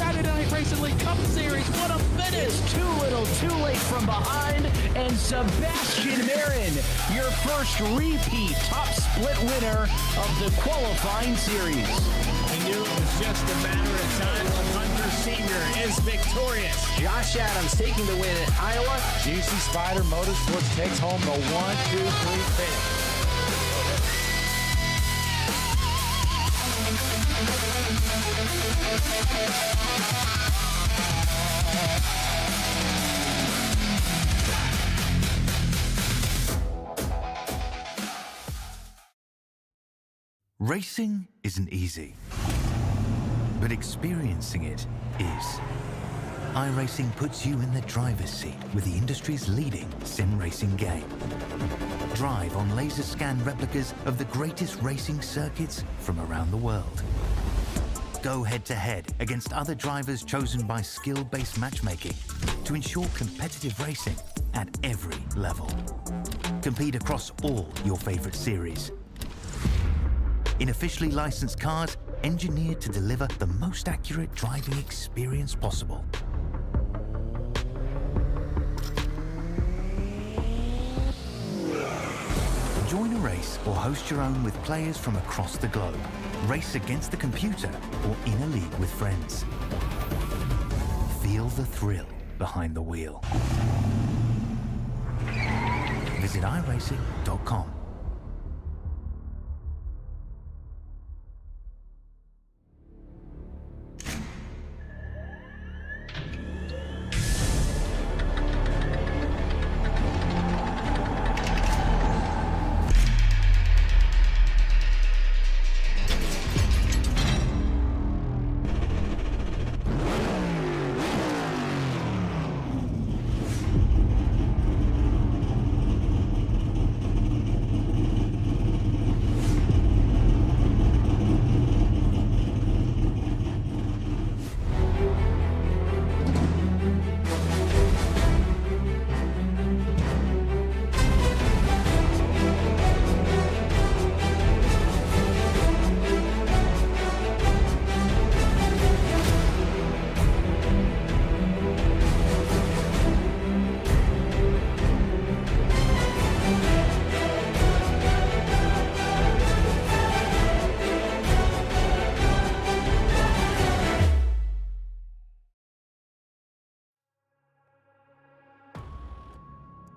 Saturday Night Racing League Cup Series. What a finish! Too little, too late from behind, and Sebastian Marin, your first repeat top split winner of the qualifying series. I knew it was just a matter of time. Hunter Sr. is victorious. Josh Adams taking the win at Iowa. GC Spider Motorsports takes home the 1-2-3 finish. Racing isn't easy, but experiencing it is. iRacing puts you in the driver's seat with the industry's leading sim racing game. Drive on laser scan replicas of the greatest racing circuits from around the world. Go head-to-head against other drivers chosen by skill-based matchmaking to ensure competitive racing at every level. Compete across all your favorite series. In officially licensed cars, engineered to deliver the most accurate driving experience possible. Join a race or host your own with players from across the globe. Race against the computer or in a league with friends. Feel the thrill behind the wheel. Visit iRacing.com.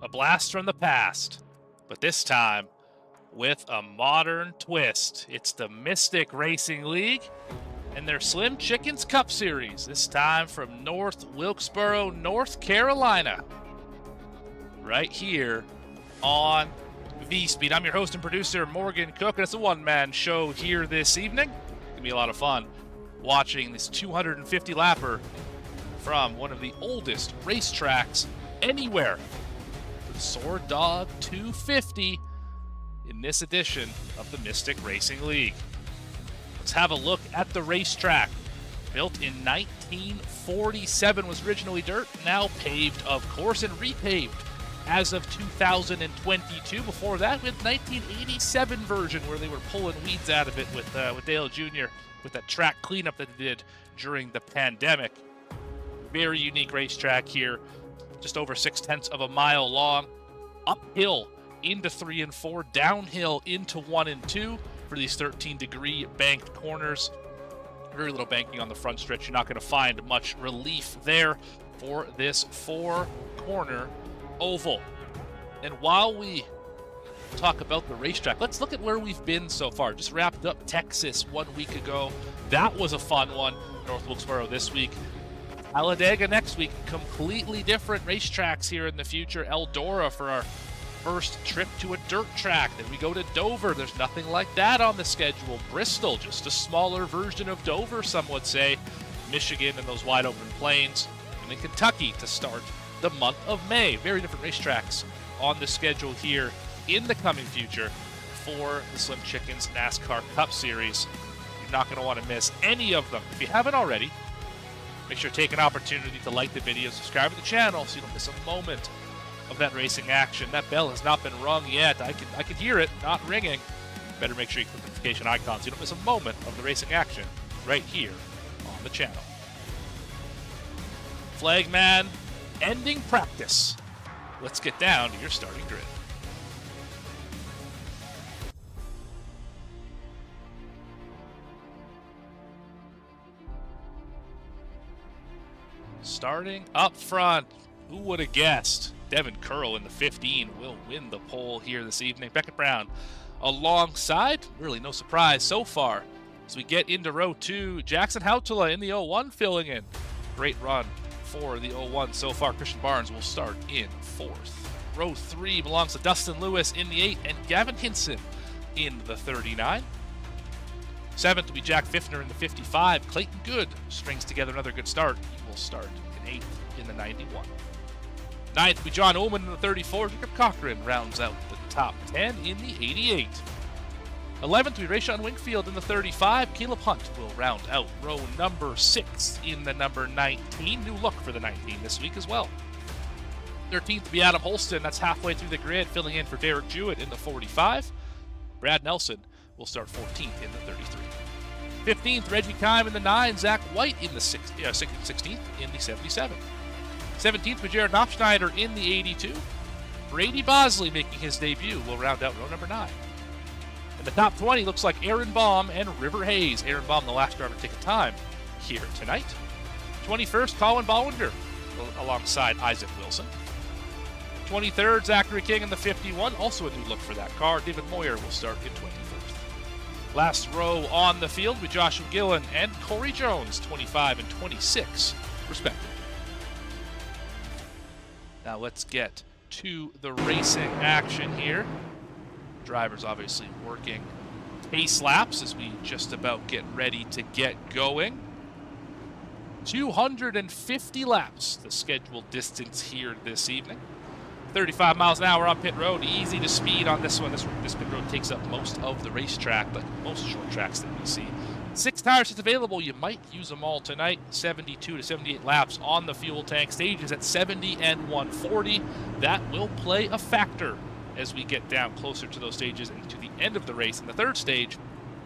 A blast from the past, but this time with a modern twist. It's the Mystic Racing League and their Slim Chickens Cup Series, this time from North Wilkesboro, North Carolina, right here on VSPEED. I'm your host and producer, Morgan Cook, and it's a one-man show here this evening. It's gonna be a lot of fun watching this 250-lapper from one of the oldest racetracks anywhere. Sword Dog 250 in this edition of the Mystic Racing League. Let's have a look at the racetrack. Built in 1947, was originally dirt, now paved, of course, and repaved as of 2022. Before that, we had 1987 version where they were pulling weeds out of it with Dale Jr. with that track cleanup that they did during the pandemic. Very unique racetrack here. Just over 0.6 of a mile long, uphill into 3 and 4, downhill into 1 and 2 for these 13-degree banked corners. Very little banking on the front stretch. You're not going to find much relief there for this 4-corner oval. And while we talk about the racetrack, let's look at where we've been so far. Just wrapped up Texas 1 week ago. That was a fun one. North Wilkesboro this week. Talladega next week. Completely different racetracks here in the future. Eldora for our first trip to a dirt track. Then we go to Dover. There's nothing like that on the schedule. Bristol, just a smaller version of Dover, some would say. Michigan and those wide open plains. And then Kentucky to start the month of May. Very different racetracks on the schedule here in the coming future for the Slim Chickens NASCAR Cup Series. You're not going to want to miss any of them. If you haven't already, make sure to take an opportunity to like the video, subscribe to the channel so you don't miss a moment of that racing action. That bell has not been rung yet. I can hear it not ringing. Better make sure you click the notification icon so you don't miss a moment of the racing action right here on the channel. Flagman ending practice. Let's get down to your starting grid. Starting up front, who would have guessed? Devin Curl in the 15 will win the pole here this evening. Beckett Brown alongside, really no surprise so far. As we get into row 2, Jackson Hautala in the 01 filling in. Great run for the 01 so far. Christian Barnes will start in 4th. Row 3 belongs to Dustin Lewis in the 8 and Gavin Hinson in the 39. 7th will be Jack Fiffner in the 55. Clayton Good strings together another good start. He will start in 8th in the 91. 9th will be John Ullman in the 34. Jacob Cochran rounds out the top 10 in the 88. 11th will be Rayshawn Wingfield in the 35. Caleb Hunt will round out row number 6 in the number 19. New look for the 19 this week as well. 13th will be Adam Holston. That's halfway through the grid, filling in for Derek Jewett in the 45. Brad Nelson will start 14th in the 33. 15th, Reggie Kime in the 9. Zach White in the 16th in the 77. 17th, with Jared Knopfschneider in the 82. Brady Bosley making his debut will round out row number 9. In the top 20 looks like Aaron Baum and River Hayes. Aaron Baum, the last driver to take a time here tonight. 21st, Colin Ballinger alongside Isaac Wilson. 23rd, Zachary King in the 51. Also a new look for that car. David Moyer will start in 21st. Last row on the field with Joshua Gillen and Corey Jones, 25 and 26, respectively. Now let's get to the racing action here. Drivers obviously working pace laps as we just about get ready to get going. 250 laps, the scheduled distance here this evening. 35 miles an hour on pit road, easy to speed on this one. This pit road takes up most of the racetrack, like most short tracks that we see. 6 tires is available. You might use them all tonight. 72 to 78 laps on the fuel tank. Stages at 70 and 140. That will play a factor as we get down closer to those stages and to the end of the race. In the 3rd stage,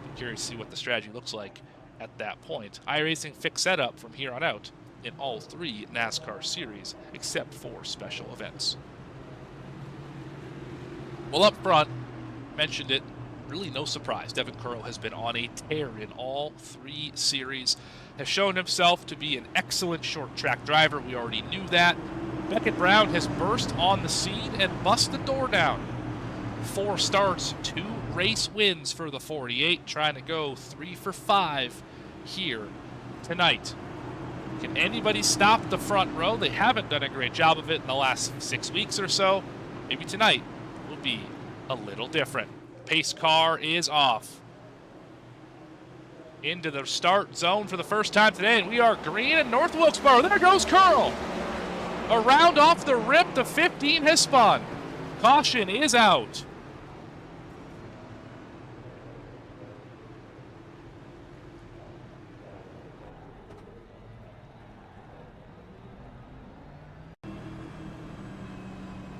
I'm curious to see what the strategy looks like at that point. iRacing fixed setup from here on out in all 3 NASCAR series, except for special events. Well, up front, mentioned it, really no surprise. Devin Curl has been on a tear in all 3 series, has shown himself to be an excellent short track driver. We already knew that. Beckett Brown has burst on the scene and bust the door down. 4 starts, 2 race wins for the 48, trying to go 3 for 5 here tonight. Can anybody stop the front row? They haven't done a great job of it in the last 6 weeks or so. Maybe tonight will be a little different. Pace car is off. Into the start zone for the first time today, and we are green in North Wilkesboro. There goes Curl. Around off the rip, the 15 has spun. Caution is out.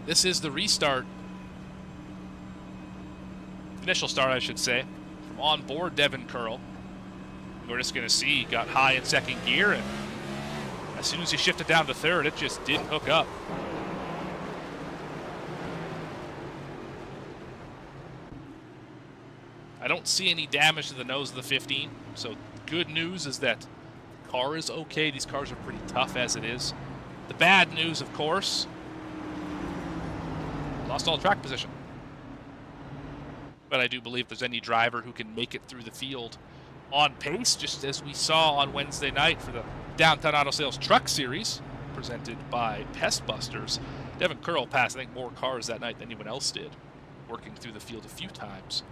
This is the restart. Initial start, I should say, from on board Devin Curl. We're just going to see he got high in 2nd gear, and as soon as he shifted down to 3rd, it just didn't hook up. I don't see any damage to the nose of the 15, so good news is that the car is okay. These cars are pretty tough as it is. The bad news, of course, lost all track position. But I do believe there's any driver who can make it through the field on pace, just as we saw on Wednesday night for the Downtown Auto Sales Truck Series, presented by Pest Busters. Devin Curl passed, I think, more cars that night than anyone else did, working through the field a few times.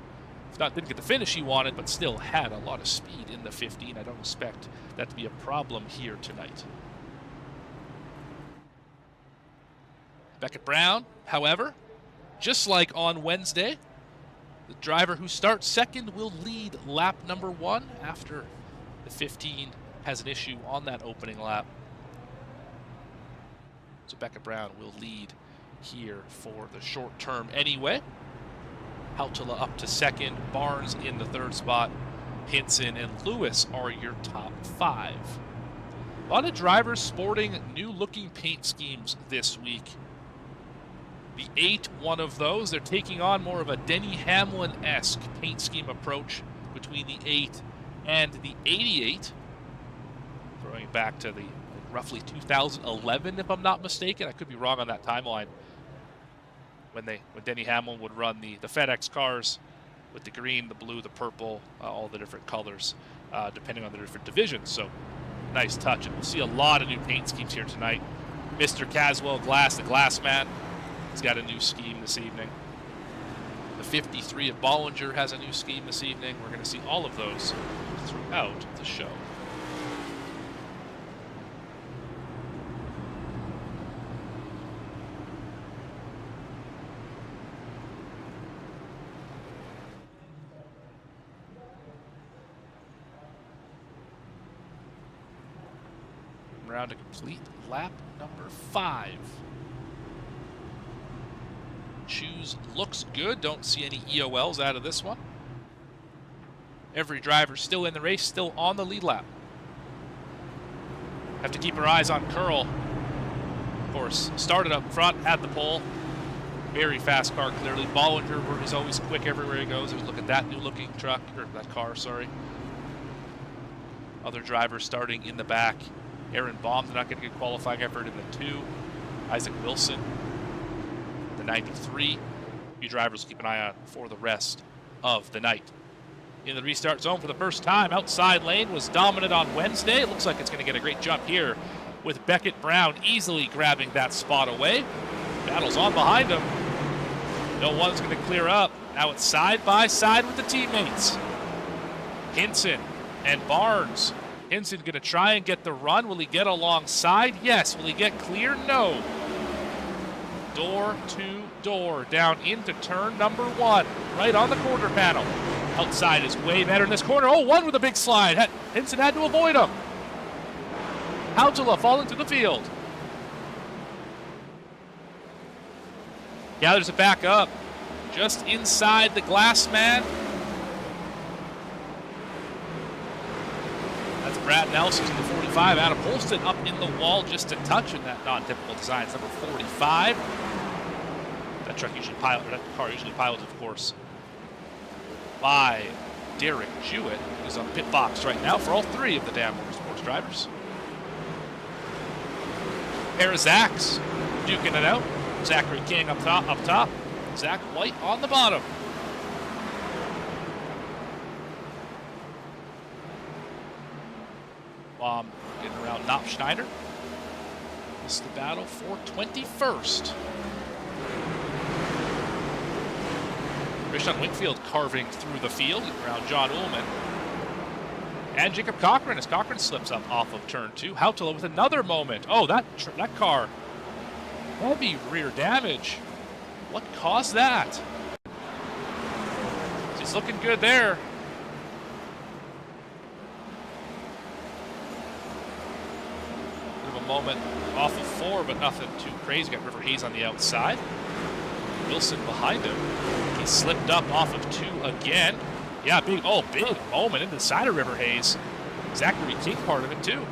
If not, didn't get the finish he wanted, but still had a lot of speed in the 15. I don't expect that to be a problem here tonight. Beckett Brown, however, just like on Wednesday, the driver who starts 2nd will lead lap number 1 after the 15 has an issue on that opening lap. So Beckett Brown will lead here for the short term anyway. Hautala up to 2nd, Barnes in the 3rd spot, Hinson and Lewis are your top 5. A lot of drivers sporting new-looking paint schemes this week. The 8, one of those. They're taking on more of a Denny Hamlin-esque paint scheme approach between the 8 and the 88. Throwing it back to the roughly 2011, if I'm not mistaken. I could be wrong on that timeline. When Denny Hamlin would run the FedEx cars with the green, the blue, the purple, all the different colors, depending on the different divisions. So nice touch. And we'll see a lot of new paint schemes here tonight. Mr. Caswell Glass, the Glass Man, he's got a new scheme this evening. The 53 of Bollinger has a new scheme this evening. We're going to see all of those throughout the show. Around to complete lap number 5. Shoes looks good. Don't see any EOLs out of this one. Every driver still in the race, still on the lead lap. Have to keep our eyes on Curl. Of course, started up front, had the pole. Very fast car, clearly. Bollinger is always quick everywhere he goes. Look at that new-looking truck, or that car, sorry. Other drivers starting in the back. Aaron Baum did not get a good qualifying effort in the 2. Isaac Wilson, the 93. A few drivers to keep an eye on for the rest of the night. In the restart zone for the first time, outside lane was dominant on Wednesday. It looks like it's going to get a great jump here with Beckett Brown easily grabbing that spot away. Battle's on behind him. No one's going to clear up. Now it's side by side with the teammates. Hinson and Barnes. Hinson going to try and get the run. Will he get alongside? Yes. Will he get clear? No. Door to door down into turn number 1, right on the quarter panel. Outside is way better in this corner. Oh, one with a big slide. Hinson had to avoid him. Hautala falling to the field. Gathers it back up just inside the Glass Man. That's Brad Nelson to the 45. Adam Holston up in the wall just a touch in that non-typical design. It's number 45. That car usually piloted, of course, by Derek Jewett, who's on pit box right now for all 3 of the Damn Motorsports drivers. Pair of Zachs duking it out. Zachary King up top. Zach White on the bottom. Getting around Knop Schneider. This is the battle for 21st. Christian Winfield carving through the field around John Ullman. And Jacob Cochran as Cochran slips up off of turn 2. Hautala with another moment. Oh, that car. Heavy rear damage. What caused that? He's looking good there. Moment off of 4, but nothing too crazy. Got River Hayes on the outside. Wilson behind him. He slipped up off of 2 again. Yeah, big moment in the side of River Hayes. Zachary King part of it too.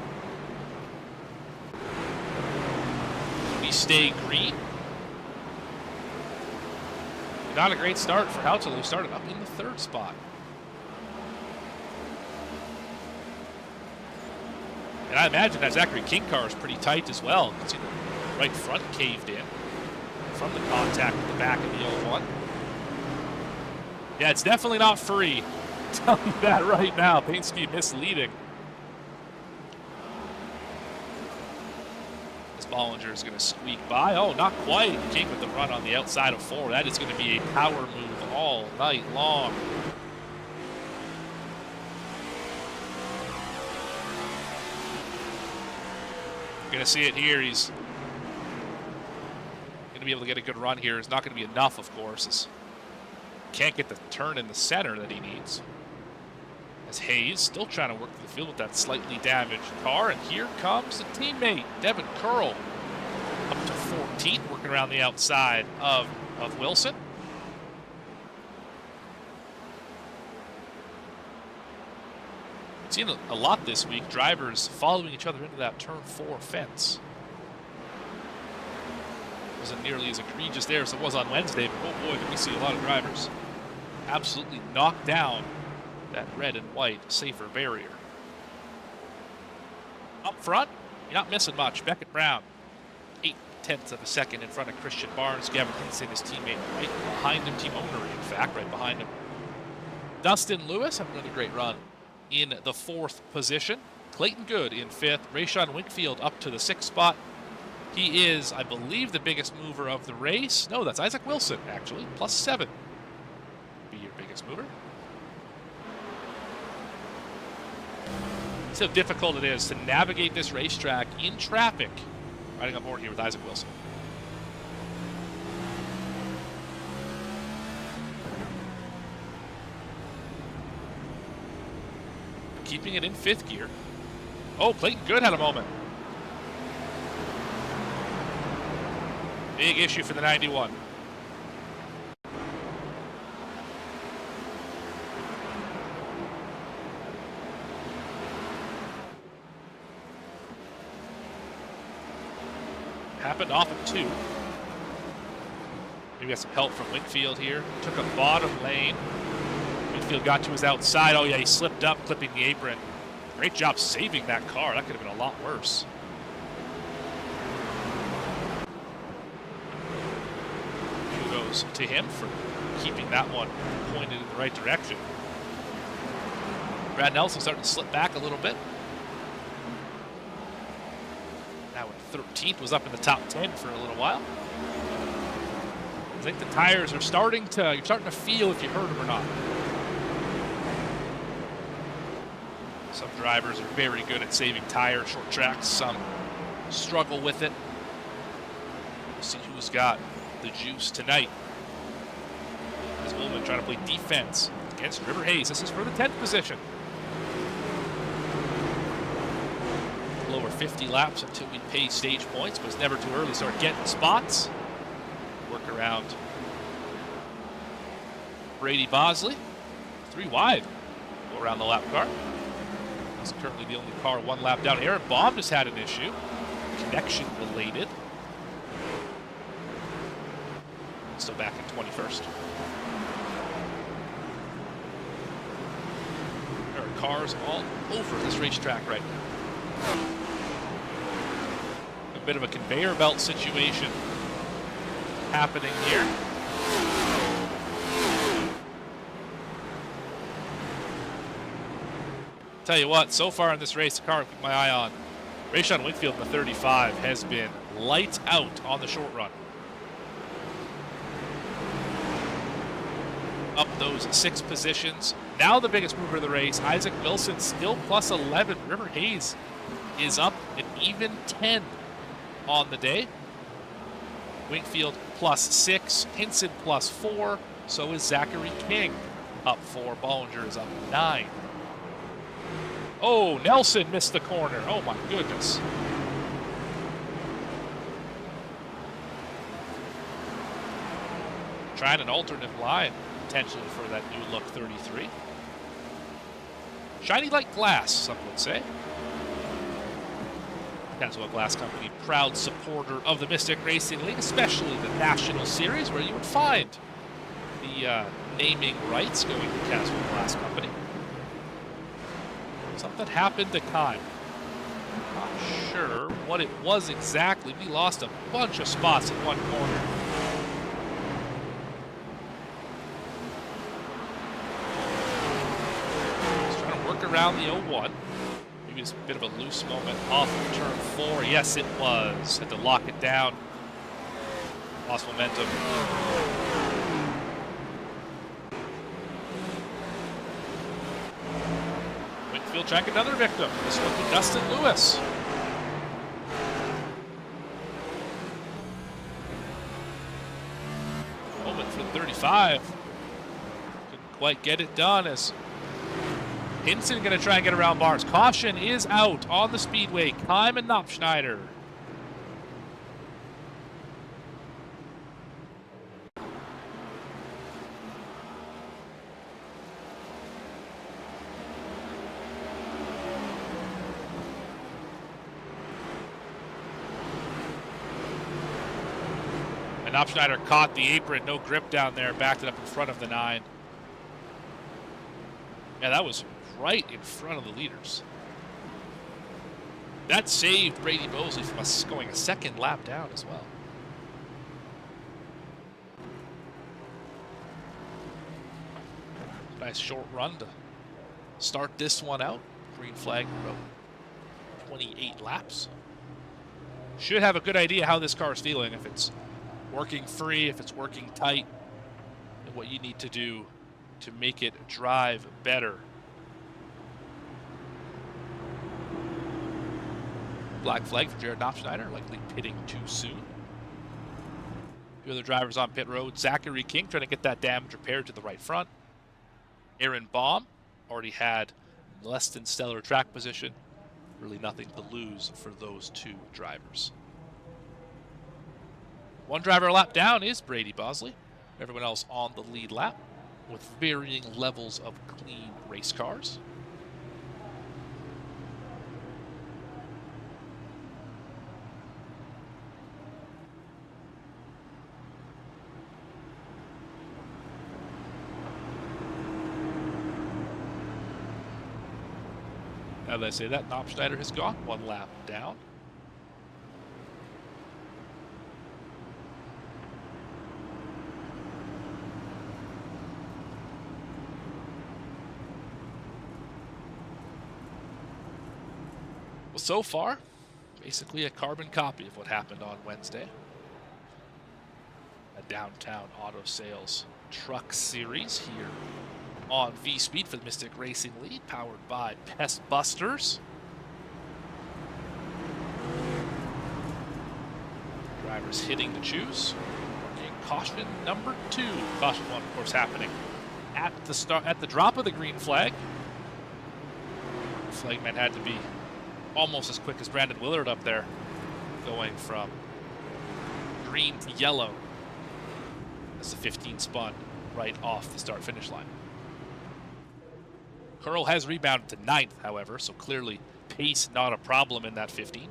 We stay green. Not a great start for Hautala, who started up in the 3rd spot. And I imagine that Zachary King car is pretty tight as well. You can see the right front caved in from the contact with the back of the 01. Yeah, it's definitely not free. I'm telling you that right now. Paint scheme misleading. This Bollinger is going to squeak by. Oh, not quite. King with the run on the outside of 4. That is going to be a power move all night long. Going to see it here. He's going to be able to get a good run here. It's not going to be enough, of course. Can't get the turn in the center that he needs. As Hayes still trying to work through the field with that slightly damaged car. And here comes the teammate, Devin Curl, up to 14th, working around the outside of Wilson. Seen a lot this week, drivers following each other into that turn 4 fence. Wasn't nearly as egregious there as it was on Wednesday, but oh boy, did we see a lot of drivers absolutely knock down that red and white safer barrier. Up front, you're not missing much. Beckett Brown, 0.8 of a second in front of Christian Barnes. Gavin Hinson, his teammate, right behind him. Team owner, in fact, right behind him. Dustin Lewis had another great run in the 4th position. Clayton Good in 5th. Rayshawn Winkfield up to the 6th spot. He is, I believe, the biggest mover of the race. No, that's Isaac Wilson, actually, +7. Be your biggest mover. See how difficult it is to navigate this racetrack in traffic. Riding on board here with Isaac Wilson. Keeping it in 5th gear. Oh, Clayton Good had a moment. Big issue for the 91. Happened off of 2. Maybe got some help from Winkfield here. Took a bottom lane. Winkfield got to his outside. Oh yeah, he slipped up, clipping the apron. Great job saving that car. That could have been a lot worse. Kudos to him for keeping that one pointed in the right direction. Brad Nelson starting to slip back a little bit. Now in 13th, was up in the top 10 for a little while. I think the tires are starting to, you're starting to feel if you hurt them or not. Some drivers are very good at saving tires, short tracks. Some struggle with it. We'll see who's got the juice tonight. As Ullman trying to play defense against River Hayes. This is for the 10th position. Over 50 laps until we pay stage points, but it's never too early to start getting spots. Work around Brady Bosley. 3 wide. Go around the lap car. He's currently the only car 1 lap down. Aaron Baum just had an issue. Connection related. Still back in 21st. There are cars all over this racetrack right now. A bit of a conveyor belt situation happening here. Tell you what, so far in this race, the car I keep my eye on, Rayshawn Winkfield in the 35 has been lights out on the short run. Up those 6 positions. Now the biggest mover of the race, Isaac Wilson, still +11. River Hayes is up an even 10 on the day. Winkfield +6, Hinson +4, so is Zachary King up 4. Bollinger is up 9. Oh, Nelson missed the corner. Oh my goodness. Trying an alternate line, potentially for that new look 33. Shiny like glass, some would say. Caswell Glass Company, proud supporter of the Mystic Racing League, especially the National Series, where you would find the naming rights going to Caswell Glass Company. Something happened to Kime. Not sure what it was exactly. We lost a bunch of spots in one corner. Just trying to work around the 01. Maybe it's a bit of a loose moment off of turn 4. Yes, it was. Had to lock it down. Lost momentum. Winkfield trying another victim. This one to Dustin Lewis. Moment for 35. Couldn't quite get it done as Hinson going to try and get around bars. Caution is out on the speedway. Kime and Knopfschneider. And Schneider caught the apron, no grip down there, backed it up in front of the 9. Yeah, that was right in front of the leaders. That saved Brady Bosley from us going a second lap down as well. Nice short run to start this one out. Green flag about 28 laps. Should have a good idea how this car is feeling, if it's working free, if it's working tight, and what you need to do to make it drive better. Black flag for Jared Schneider, likely pitting too soon. A few other drivers on pit road. Zachary King trying to get that damage repaired to the right front. Aaron Baum already had less than stellar track position. Really nothing to lose for those two drivers. One driver a lap down is Brady Bosley. Everyone else on the lead lap with varying levels of clean race cars. Now that I say that, Schneider has gone one lap down. Well, so far, basically a carbon copy of what happened on Wednesday. A downtown auto sales truck series here on VSPEED for the Mystic Racing League, powered by Pest Busters. Drivers hitting the choose. Working caution number 2. Caution 1, of course, happening at the start, at the drop of the green flag. Flagman had to be almost as quick as Brandon Willard up there, going from green to yellow as the 15 spun right off the start-finish line. Curl has rebounded to 9th, however, so clearly pace not a problem in that 15.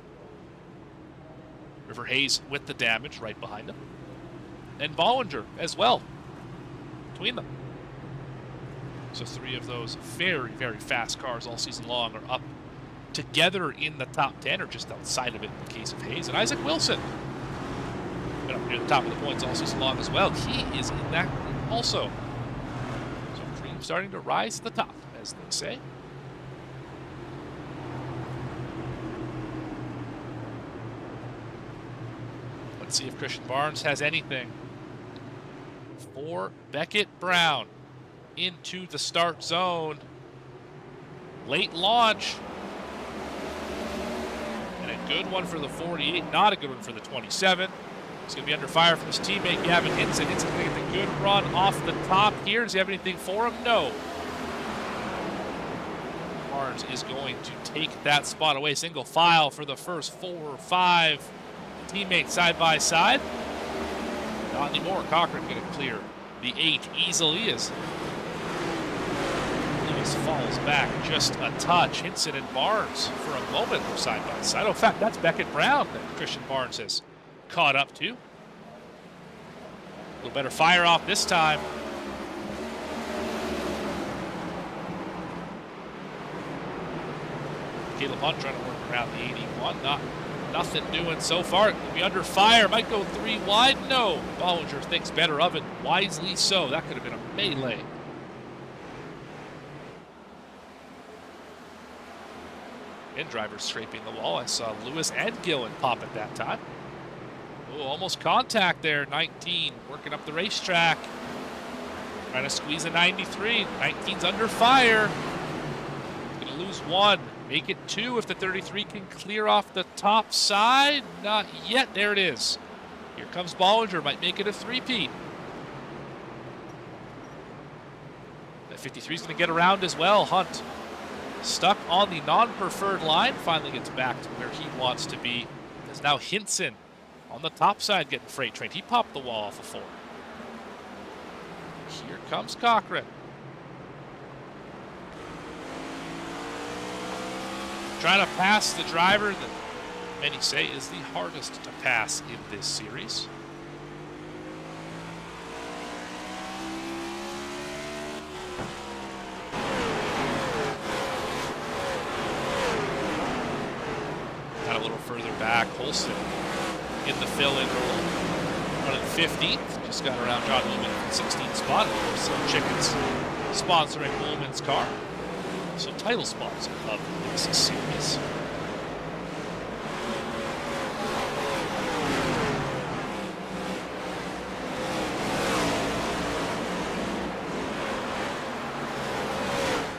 River Hayes with the damage right behind him. And Bollinger as well between them. So 3 of those very, very fast cars all season long are up together in the top 10, or just outside of it in the case of Hayes. And Isaac Wilson been up near the top of the points all season long as well. He is in that group also. So Cream starting to rise to the top, as they say. Let's see if Christian Barnes has anything for Beckett Brown into the start zone. Late launch. And a good one for the 48, not a good one for the 27. He's going to be under fire from his teammate Gavin Hinson. Hinson's going to get the good run off the top here. Does he have anything for him? No. Barnes is going to take that spot away. Single file for the first 4 or 5 teammates side by side. Not anymore. Cochran going to clear the 8 easily as Lewis falls back just a touch. Hinson and Barnes for a moment were side by side. Oh, in fact, that's Beckett Brown that Christian Barnes has caught up to. A little better fire off this time. Caleb Hunt trying to work around the 81. Nothing doing so far. It'll be under fire. Might go 3 wide. No. Bollinger thinks better of it. Wisely so. That could have been a melee. And drivers scraping the wall. I saw Lewis and Gillen pop at that time. Oh, almost contact there. 19 working up the racetrack. Trying to squeeze a 93. 19's under fire. Going to lose 1. Make it 2 if the 33 can clear off the top side. Not yet. There it is. Here comes Bollinger. Might make it a 3-peat. That 53 is going to get around as well. Hunt stuck on the non-preferred line. Finally gets back to where he wants to be. There's now Hinson on the top side getting freight trained. He popped the wall off of 4. Here comes Cochran. Trying to pass the driver that many say is the hardest to pass in this series. Got a little further back. Holston in the fill-in role. Running 15th. Just got around John Ullman in 16th spot. Of course, Chickens sponsoring Ullman's car. So title sponsor of this series.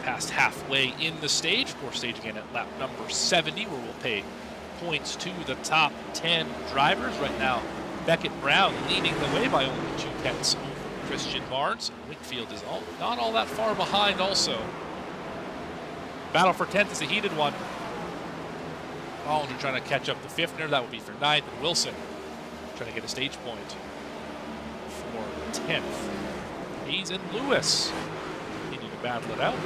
Past halfway in the stage. Of course, stage again at lap number 70, where we'll pay points to the top 10 drivers. Right now, Beckett Brown leading the way by only 2 tenths over Christian Barnes. Whitfield is not all that far behind also. Battle for 10th is a heated one. Bollinger trying to catch up to Pfiffner. That would be for 9th. And Wilson trying to get a stage point for 10th. Hayes and Lewis continue to battle it out.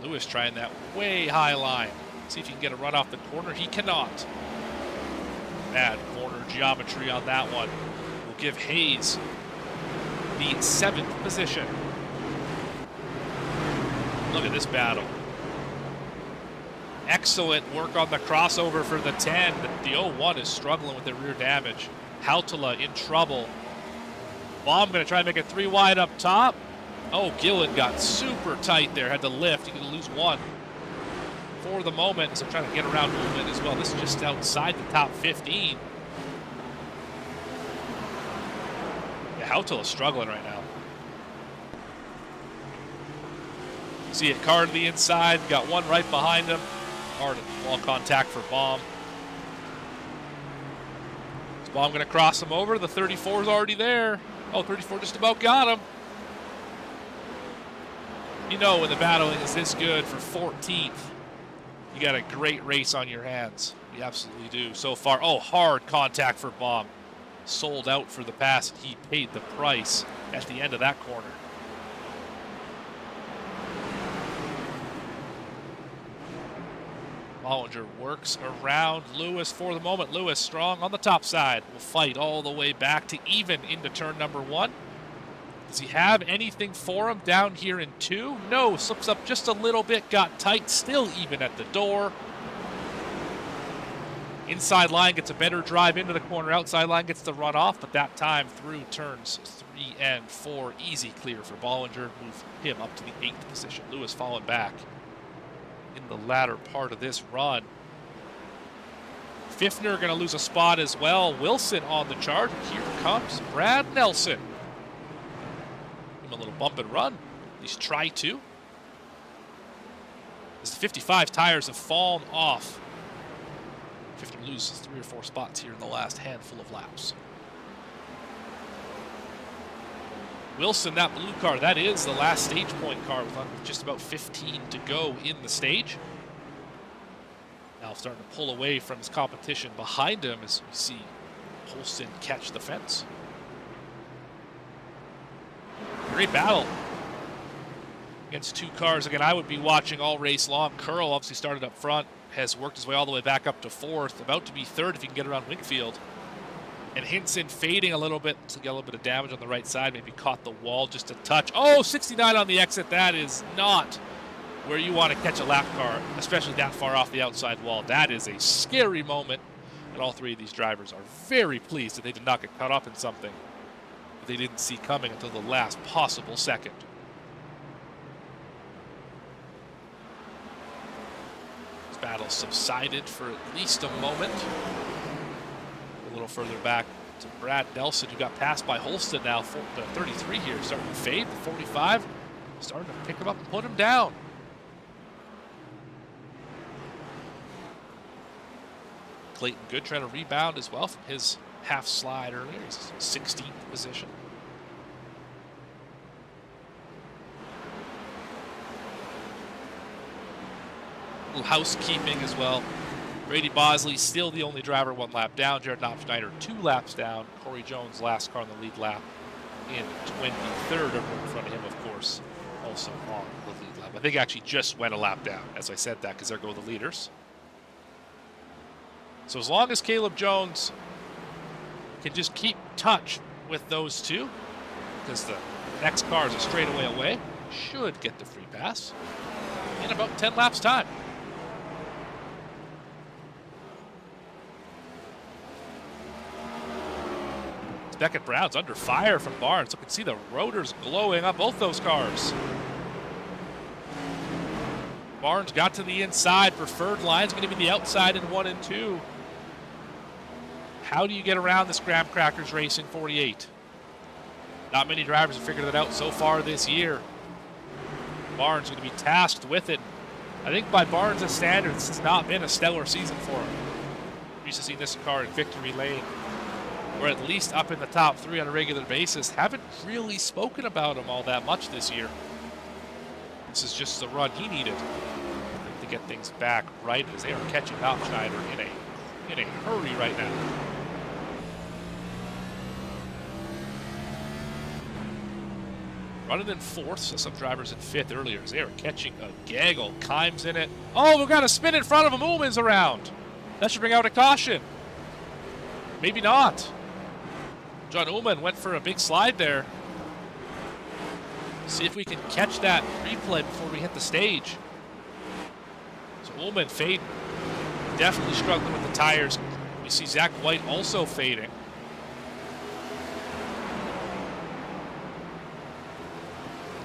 Lewis trying that way high line. See if he can get a run off the corner. He cannot. Bad corner geometry on that one. Will give Hayes the 7th position. Look at this battle. Excellent work on the crossover for the 10. The 01 is struggling with the rear damage. Hautala in trouble. Baum going to try and make it 3 wide up top. Oh, Gillen got super tight there. Had to lift. He could lose 1 for the moment. So trying to get around movement as well. This is just outside the top 15. Yeah, Hautala struggling right now. See it, car to the inside. Got 1 right behind him. Hard wall contact for Baum. Is Baum going to cross him over? The 34 is already there. Oh, 34 just about got him. You know when the battling is this good for 14th, you got a great race on your hands. You absolutely do. So far, oh, hard contact for Baum. Sold out for the pass, and he paid the price at the end of that corner. Bollinger works around Lewis for the moment. Lewis strong on the top side. Will fight all the way back to even into turn number 1. Does he have anything for him down here in 2? No, slips up just a little bit, got tight, still even at the door. Inside line gets a better drive into the corner, outside line gets the run off, but that time through turns 3 and 4, easy clear for Bollinger, move him up to the 8th position. Lewis falling back in the latter part of this run. Pfiffner going to lose a spot as well. Wilson on the charge. Here comes Brad Nelson. A little bump and run, at least try to. As the 55 tires have fallen off. Pfiffner loses 3 or 4 spots here in the last handful of laps. Wilson, that blue car, that is the last stage point car with just about 15 to go in the stage. Now starting to pull away from his competition behind him as we see Holston catch the fence. Great battle against 2 cars. Again, I would be watching all race long. Curl obviously started up front, has worked his way all the way back up to 4th, about to be 3rd if he can get around Winfield. And Hinson fading a little bit to get a little bit of damage on the right side, maybe caught the wall just a touch. Oh, 69 on the exit. That is not where you want to catch a lap car, especially that far off the outside wall. That is a scary moment, and all 3 of these drivers are very pleased that they did not get caught up in something that they didn't see coming until the last possible second. This battle subsided for at least a moment. A little further back to Brad Nelson, who got passed by Holston now. The 33 here starting to fade. The 45 starting to pick him up and put him down. Clayton Good trying to rebound as well from his half slide earlier. He's 16th position. A little housekeeping as well. Brady Bosley still the only driver 1 lap down. Jared Knopfschneider 2 laps down. Corey Jones last car on the lead lap in 23rd over in front of him, of course, also on the lead lap. I think actually just went a lap down as I said that because there go the leaders. So as long as Caleb Jones can just keep touch with those 2, because the next cars are straightaway away. Should get the free pass in about 10 laps time. Beckett Brown's under fire from Barnes. You can see the rotors glowing on both those cars. Barnes got to the inside. Preferred line's going to be the outside in 1 and 2. How do you get around this Graham Crackers Racing 48? Not many drivers have figured that out so far this year. Barnes going to be tasked with it. I think by Barnes' standards, this has not been a stellar season for him. We used to see this car in victory lane, or at least up in the top 3 on a regular basis. Haven't really spoken about him all that much this year. This is just the run he needed to get things back right, as they are catching up Schneider in a hurry right now. Running in 4th, so some drivers in 5th earlier, as they are catching a gaggle. Kime's in it. Oh, we've got a spin in front of him. Ullman's around. That should bring out a caution. Maybe not. John Ullman went for a big slide there. See if we can catch that replay before we hit the stage. So Ullman fading. Definitely struggling with the tires. We see Zach White also fading.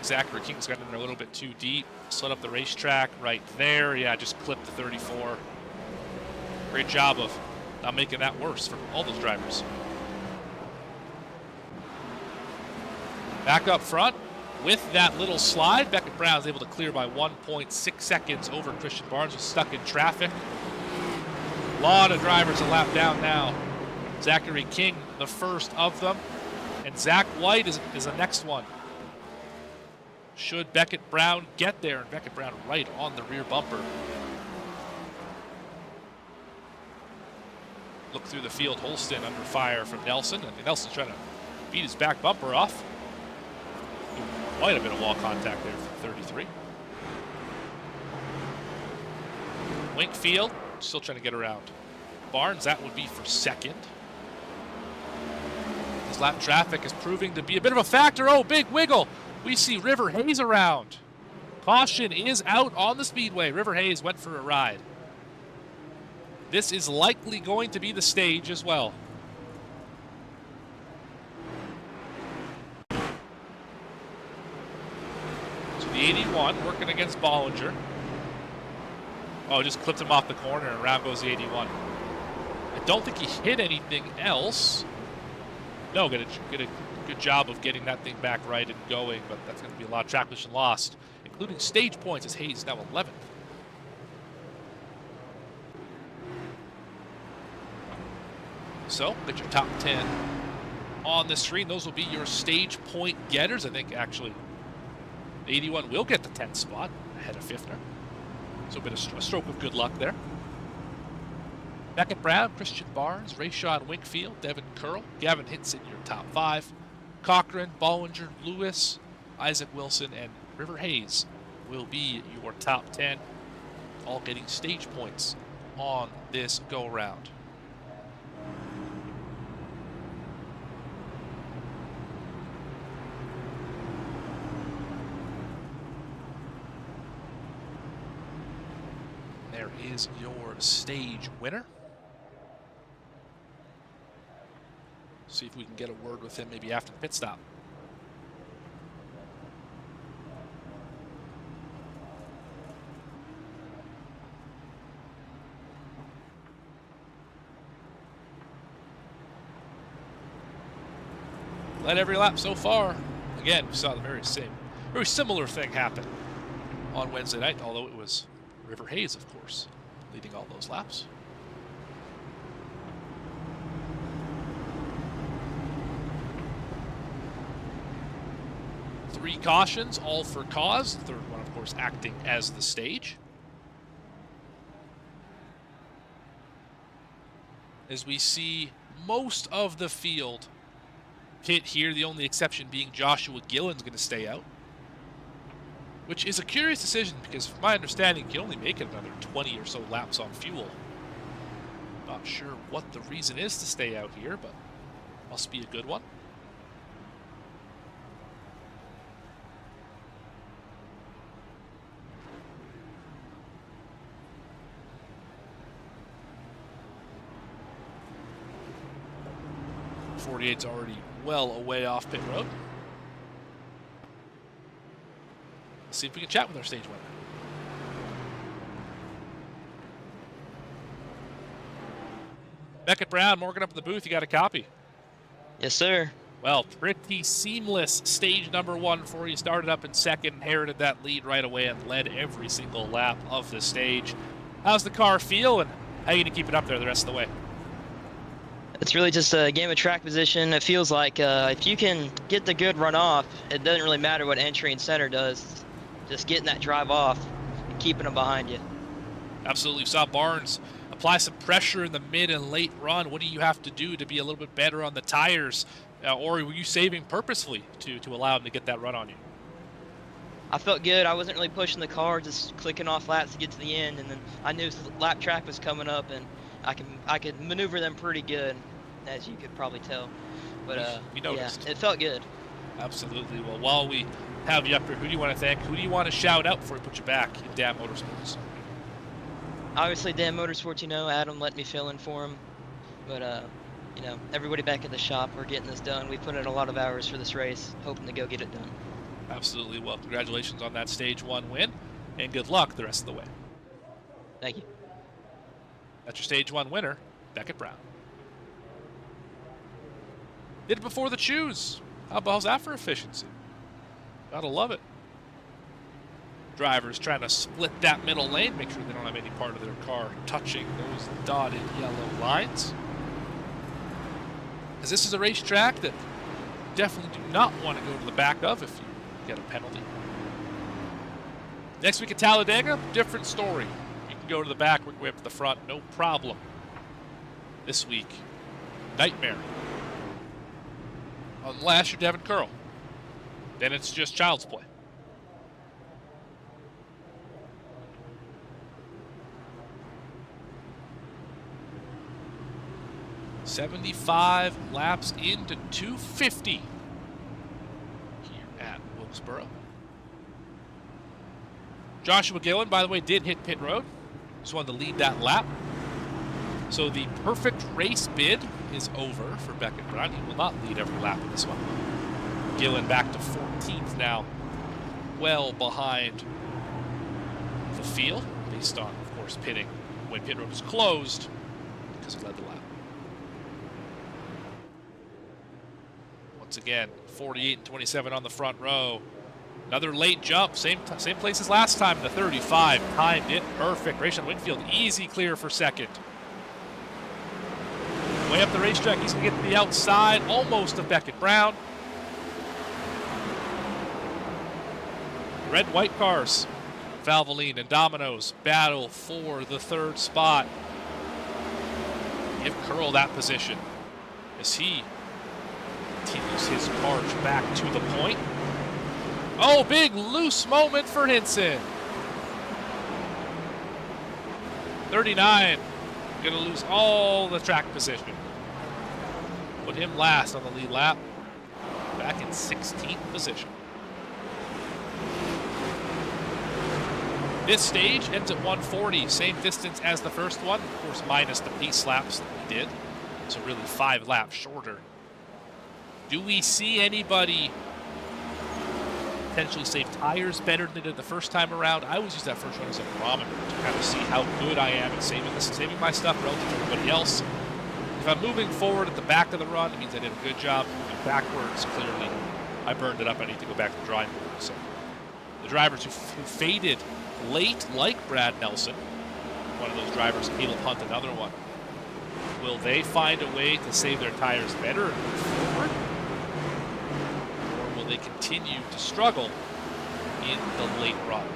Zachary King's got in a little bit too deep. Slid up the racetrack right there. Yeah, just clipped the 34. Great job of not making that worse for all those drivers. Back up front with that little slide, Beckett Brown's able to clear by 1.6 seconds over Christian Barnes, who's stuck in traffic. A lot of drivers a lap down now. Zachary King, the first of them, and Zach White is the next one. Should Beckett Brown get there, and Beckett Brown right on the rear bumper. Look through the field, Holston under fire from Nelson, and Nelson's trying to beat his back bumper off. Might have been a wall contact there for 33. Winkfield still trying to get around Barnes. That would be for 2nd. His lap traffic is proving to be a bit of a factor. Oh, big wiggle. We see River Hayes around. Caution is out on the speedway. River Hayes went for a ride. This is likely going to be the stage as well. So the 81 working against Bollinger. Oh, just clipped him off the corner, and around goes the 81. I don't think he hit anything else. No, get a good job of getting that thing back right and going, but that's going to be a lot of track position lost, including stage points, as Hayes now 11th. So, get your top 10 on the screen. Those will be your stage point getters. I think, actually, the 81 will get the 10th spot ahead of Fiffner. So, a stroke of good luck there. Beckett Brown, Christian Barnes, Rayshawn Winkfield, Devin Curl, Gavin Hinson, your top 5. Cochran, Bollinger, Lewis, Isaac Wilson, and River Hayes will be your top 10, all getting stage points on this go-around. There is your stage winner. See if we can get a word with him maybe after the pit stop. Led every lap so far. Again, we saw the very similar thing happen on Wednesday night, although it was River Hayes, of course, leading all those laps. Three cautions, all for cause. The third one, of course, acting as the stage. As we see most of the field pit here, the only exception being Joshua Gillen's going to stay out, which is a curious decision because, from my understanding, you can only make it another 20 or so laps on fuel. Not sure what the reason is to stay out here, but must be a good one. 48's already well away off pit road. Let's see if we can chat with our stage winner. Beckett Brown, Morgan up in the booth. You got a copy? Yes, sir. Well, pretty seamless stage number 1 for you. Started up in second, inherited that lead right away, and led every single lap of the stage. How's the car feel, and how are you going to keep it up there the rest of the way? It's really just a game of track position. It feels like if you can get the good run off, it doesn't really matter what entry and center does. Just getting that drive off and keeping them behind you. Absolutely. Saw Barnes apply some pressure in the mid and late run. What do you have to do to be a little bit better on the tires? Or were you saving purposefully to allow him to get that run on you? I felt good. I wasn't really pushing the car, just clicking off laps to get to the end, and then I knew lap track was coming up, and I could maneuver them pretty good, as you could probably tell. But we noticed. Yeah, it felt good. Absolutely. Well, while we have you up here, who do you want to thank? Who do you want to shout out before we put you back in Dan Motorsports? Obviously, Dan Motorsports, you know, Adam let me fill in for him. But, you know, everybody back at the shop, we're getting this done. We put in a lot of hours for this race, hoping to go get it done. Absolutely. Well, congratulations on that Stage 1 win, and good luck the rest of the way. Thank you. That's your Stage 1 winner, Beckett Brown. Did it before the choose. How's that for efficiency? Gotta love it. Drivers trying to split that middle lane, make sure they don't have any part of their car touching those dotted yellow lines. Because this is a racetrack that you definitely do not want to go to the back of if you get a penalty. Next week at Talladega, different story. You can go to the back, work your way up to the front, no problem. This week, nightmare. Unless you're Devin Curl. Then it's just child's play. "75 laps into 250 here at Wilkesboro." Joshua Gillen, by the way, did hit pit road. Just wanted to lead that lap. So the perfect race bid is over for Beckett Brown. He will not lead every lap in this one. Gillen back to 14th now, well behind the field, based on, of course, pitting when pit road was closed because he led the lap. Once again, 48 and 27 on the front row. Another late jump, same place as last time, the 35. Timed it perfect. Rayshon Winfield, easy clear for second. Way up the racetrack, he's going to get to the outside, almost of Beckett Brown. Red-white cars, Valvoline and Domino's battle for the third spot. Give Curl that position as he continues his march back to the point. Oh, big loose moment for Hinson. 39, going to lose all the track position. Put him last on the lead lap, back in 16th position. This stage ends at 140, same distance as the first one, of course minus the pace laps that we did, so really 5 laps shorter. Do we see anybody potentially save tires better than they did the first time around? I always use that first one as a barometer to kind of see how good I am at saving my stuff relative to everybody else. If I'm moving forward at the back of the run, it means I did a good job. Moving backwards, clearly I burned it up. I need to go back to the drawing board. So the drivers who faded late, like Brad Nelson, one of those drivers, Caleb Hunt, another one, will they find a way to save their tires better and move forward? Or will they continue to struggle in the late run?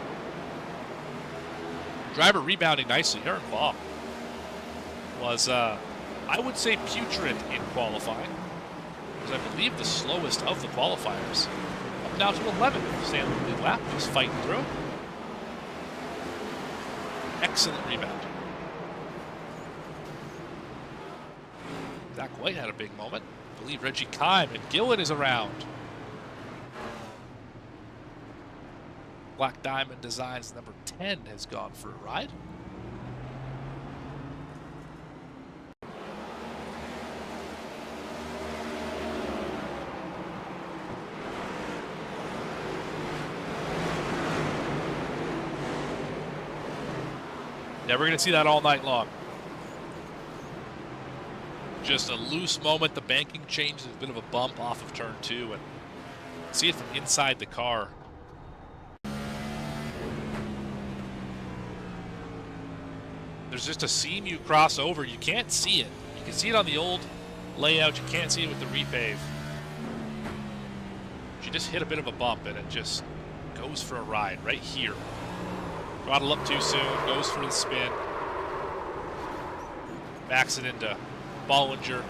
Driver rebounding nicely. Aaron Baum was, I would say, putrid in qualifying. Was, I believe, the slowest of the qualifiers. Up now to 11th. Staying on the lead lap, just fighting through. Excellent rebound. Zach White had a big moment. I believe Reggie Kime and Gillen is around. Black Diamond Designs number 10 has gone for a ride. Never going to see that all night long. Just a loose moment. The banking changes, a bit of a bump off of turn 2, and see it from inside the car. There's just a seam you cross over. You can't see it. You can see it on the old layout. You can't see it with the repave. She just hit a bit of a bump, and it just goes for a ride right here. Throttle up too soon, goes for the spin. Backs it into Bollinger.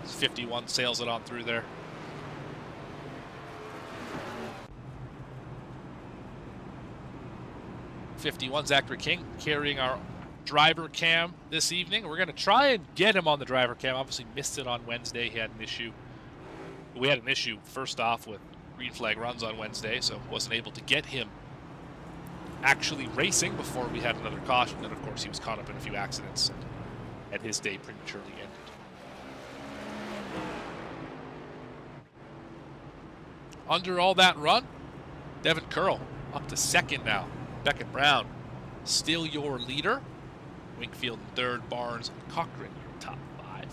51 sails it on through there. '51 Zachary King carrying our driver cam this evening. We're going to try and get him on the driver cam. Obviously missed it on Wednesday. He had an issue. We had an issue first off with green flag runs on Wednesday, so wasn't able to get him actually racing before we had another caution. And of course he was caught up in a few accidents and his day prematurely ended. Under all that run, Devin Curl up to second now. Beckett Brown still your leader. Winkfield in third, Barnes and Cochran your top 5.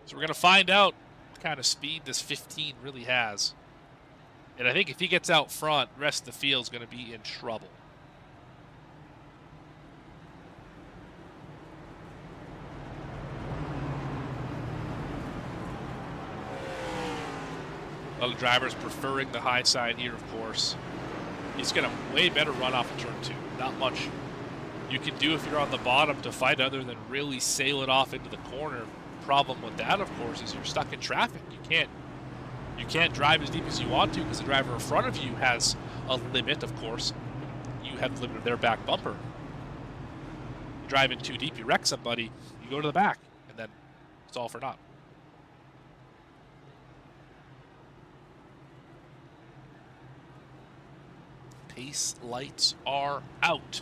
So we're going to find out what kind of speed this 15 really has. And I think if he gets out front, the rest of the field's going to be in trouble. A lot of drivers preferring the high side here, of course. He's got a way better run off of turn 2. Not much you can do if you're on the bottom to fight other than really sail it off into the corner. Problem with that, of course, is you're stuck in traffic. You can't drive as deep as you want to because the driver in front of you has a limit, of course. You have the limit of their back bumper. You drive in too deep, you wreck somebody, you go to the back, and then it's all for naught. Pace lights are out.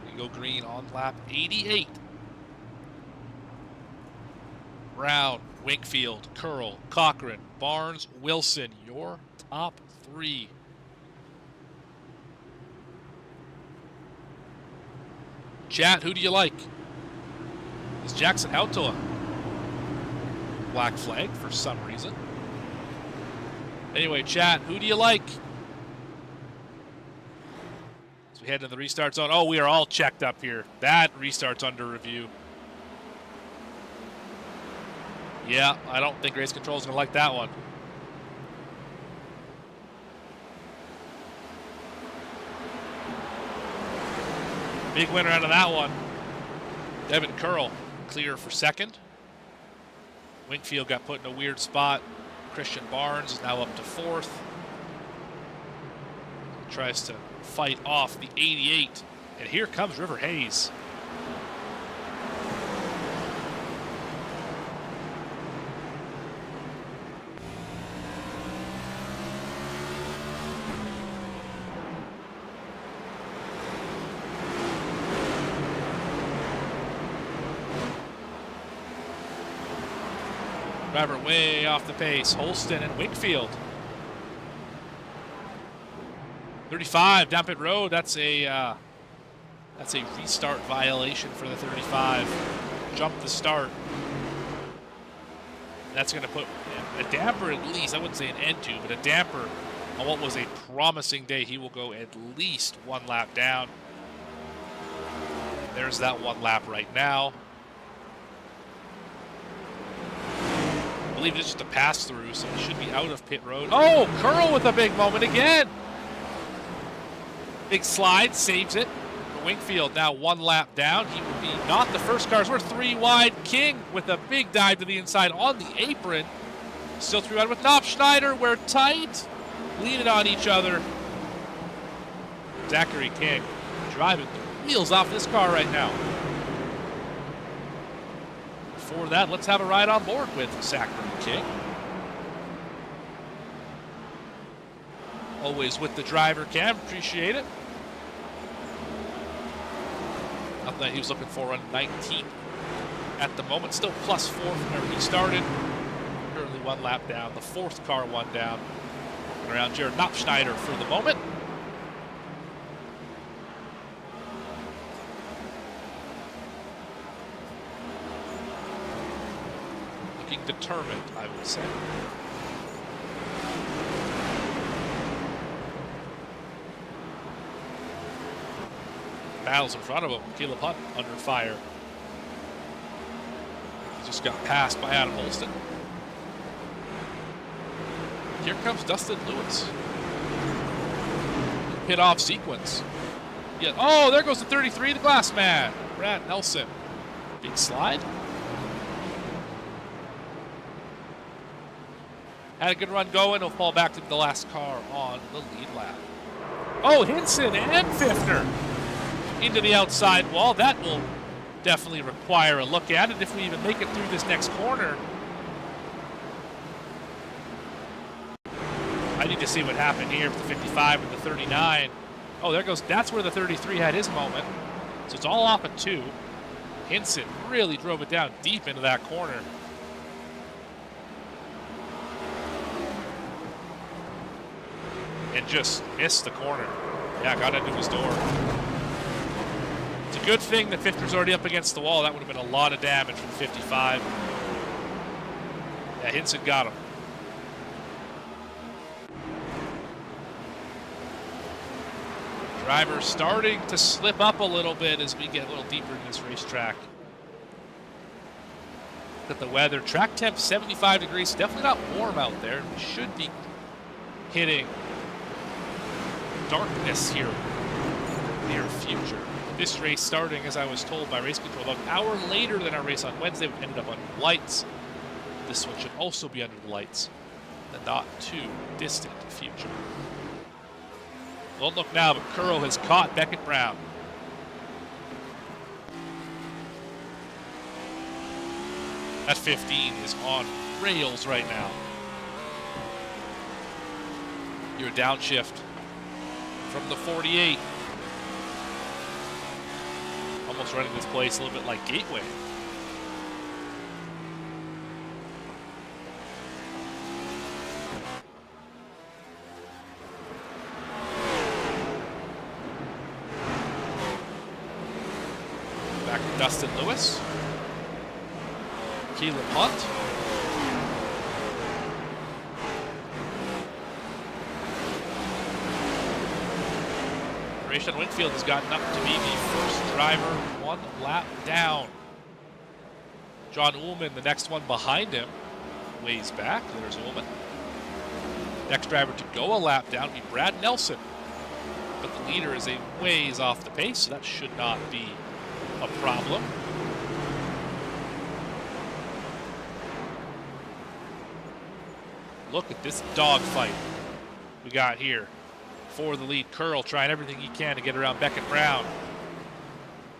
We go green on lap 88. Brown, Winkfield, Curl, Cochran, Barnes, Wilson, your top 3. Chat, who do you like? Is Jackson Houtoa black flag for some reason? Anyway, chat, who do you like? As we head into the restart zone. Oh, we are all checked up here. That restart's under review. Yeah, I don't think race control is going to like that one. Big winner out of that one. Devin Curl clear for second. Winkfield got put in a weird spot. Christian Barnes is now up to 4th. Tries to fight off the 88. And here comes River Hayes. Driver way off the pace. Holston and Winkfield. 35 down pit road. That's a restart violation for the 35. Jump the start. That's going to put a damper at least. I wouldn't say an end to, but a damper on what was a promising day. He will go at least 1 lap down. There's that 1 lap right now. I believe it's just a pass through, so he should be out of pit road. Oh, Curl with a big moment again. Big slide, saves it. For Winkfield now 1 lap down. He will be not the first cars. We're 3 wide. King with a big dive to the inside on the apron. Still 3 wide with Knopfschneider. We're tight. Leaning on each other. Zachary King driving the wheels off this car right now. For that, let's have a ride on board with Zachary King. Always with the driver cam, appreciate it. Nothing that he was looking for on 19th at the moment. Still +4 from where he started. Currently 1 lap down. The 4th car 1 down. Around Jared Knopfschneider for the moment. determined, I would say. Battles in front of him. Caleb Hunt under fire. He just got passed by Adam Holston. Here comes Dustin Lewis. Hit off sequence. Yeah. Oh, there goes the 33, the glass man. Brad Nelson. Big slide. Had a good run going. He'll fall back to the last car on the lead lap. Oh, Hinson and Pfiffner into the outside wall. That will definitely require a look at it if we even make it through this next corner. I need to see what happened here with the 55 and the 39. Oh, there goes. That's where the 33 had his moment. So it's all off at 2. Hinson really drove it down deep into that corner. And just missed the corner. Yeah, got into his door. It's a good thing that Pfiffner's already up against the wall. That would have been a lot of damage from 55. Yeah, Hinson got him. Drivers starting to slip up a little bit as we get a little deeper in this racetrack. Look at the weather. Track temp 75 degrees. Definitely not warm out there. We should be hitting darkness here near future. This race starting, as I was told by race control, about an hour later than our race on Wednesday, we ended up under the lights. This one should also be under the lights, the not too distant future. Don't look now, but Curro has caught Beckett Brown. That 15 is on rails right now. Your downshift from the 48. Almost running this place a little bit like Gateway. Back to Dustin Lewis. Caleb Hunt. Rayshon Winfield has gotten up to be the first driver 1 lap down. John Ullman, the next one behind him, ways back. There's Ullman. Next driver to go a lap down will be Brad Nelson. But the leader is a ways off the pace, so that should not be a problem. Look at this dogfight we got here. For the lead, Curl trying everything he can to get around Beckett Brown.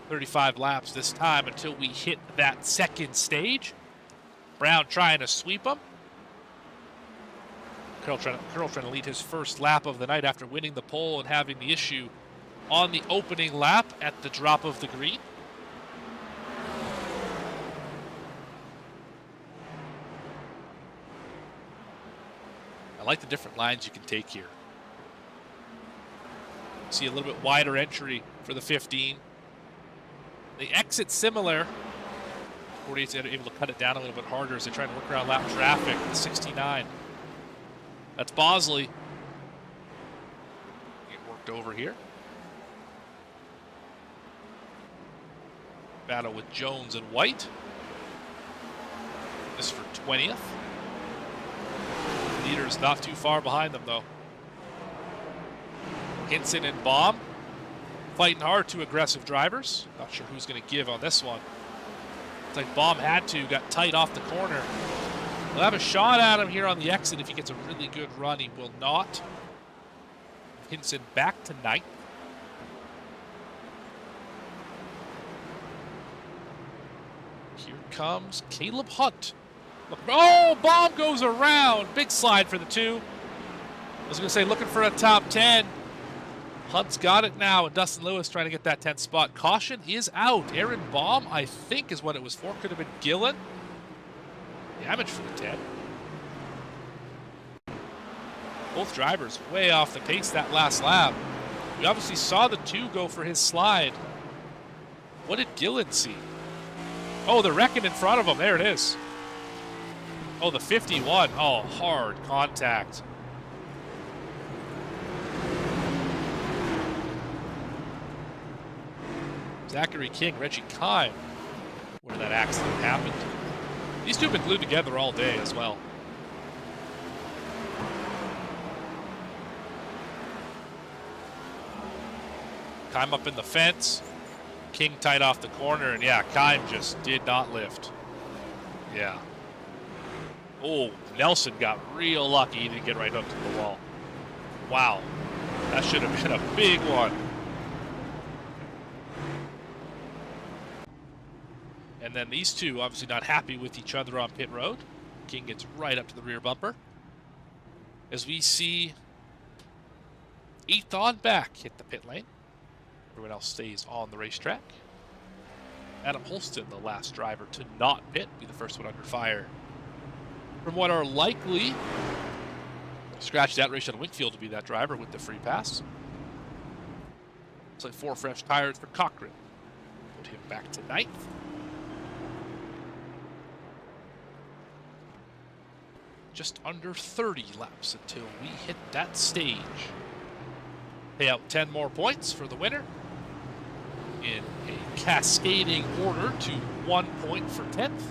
35 laps this time until we hit that second stage. Brown trying to sweep him. Curl trying to lead his first lap of the night after winning the pole and having the issue on the opening lap at the drop of the green. I like the different lines you can take here. See a little bit wider entry for the 15. The exit similar. 48's able to cut it down a little bit harder as they try to work around lap traffic. The 69. That's Bosley. Get worked over here. Battle with Jones and White. This for 20th. Leader is not too far behind them, though. Hinson and Baum fighting hard, 2 aggressive drivers. Not sure who's going to give on this one. It's like Baum had to, got tight off the corner. We'll have a shot at him here on the exit if he gets a really good run. He will not. Hinson back to 9th. Here comes Caleb Hunt. Oh, Baum goes around. Big slide for the 2. I was going to say looking for a top 10. Hunt's got it now, and Dustin Lewis trying to get that 10th spot. Caution is out. Aaron Baum, I think, is what it was for. Could have been Gillen. Damage for the 10. Both drivers way off the pace that last lap. We obviously saw the 2 go for his slide. What did Gillen see? Oh, they're wrecking in front of him. There it is. Oh, the 51. Oh, hard contact. Zachary King, Reggie Kime, where that accident happened. These two have been glued together all day as well. Kime up in the fence. King tight off the corner, and yeah, Kime just did not lift. Yeah. Oh, Nelson got real lucky. He didn't get right up to the wall. Wow. That should have been a big one. And then these two obviously not happy with each other on pit road. King gets right up to the rear bumper. As we see Ethan back hit the pit lane. Everyone else stays on the racetrack. Adam Holston, the last driver to not pit, be the first one under fire from what are likely scratched out Rayshon Winkfield to be that driver with the free pass. Looks like 4 fresh tires for Cochran. Put him back to 9th. Just under 30 laps until we hit that stage. Pay out 10 more points for the winner in a cascading order to 1 point for 10th.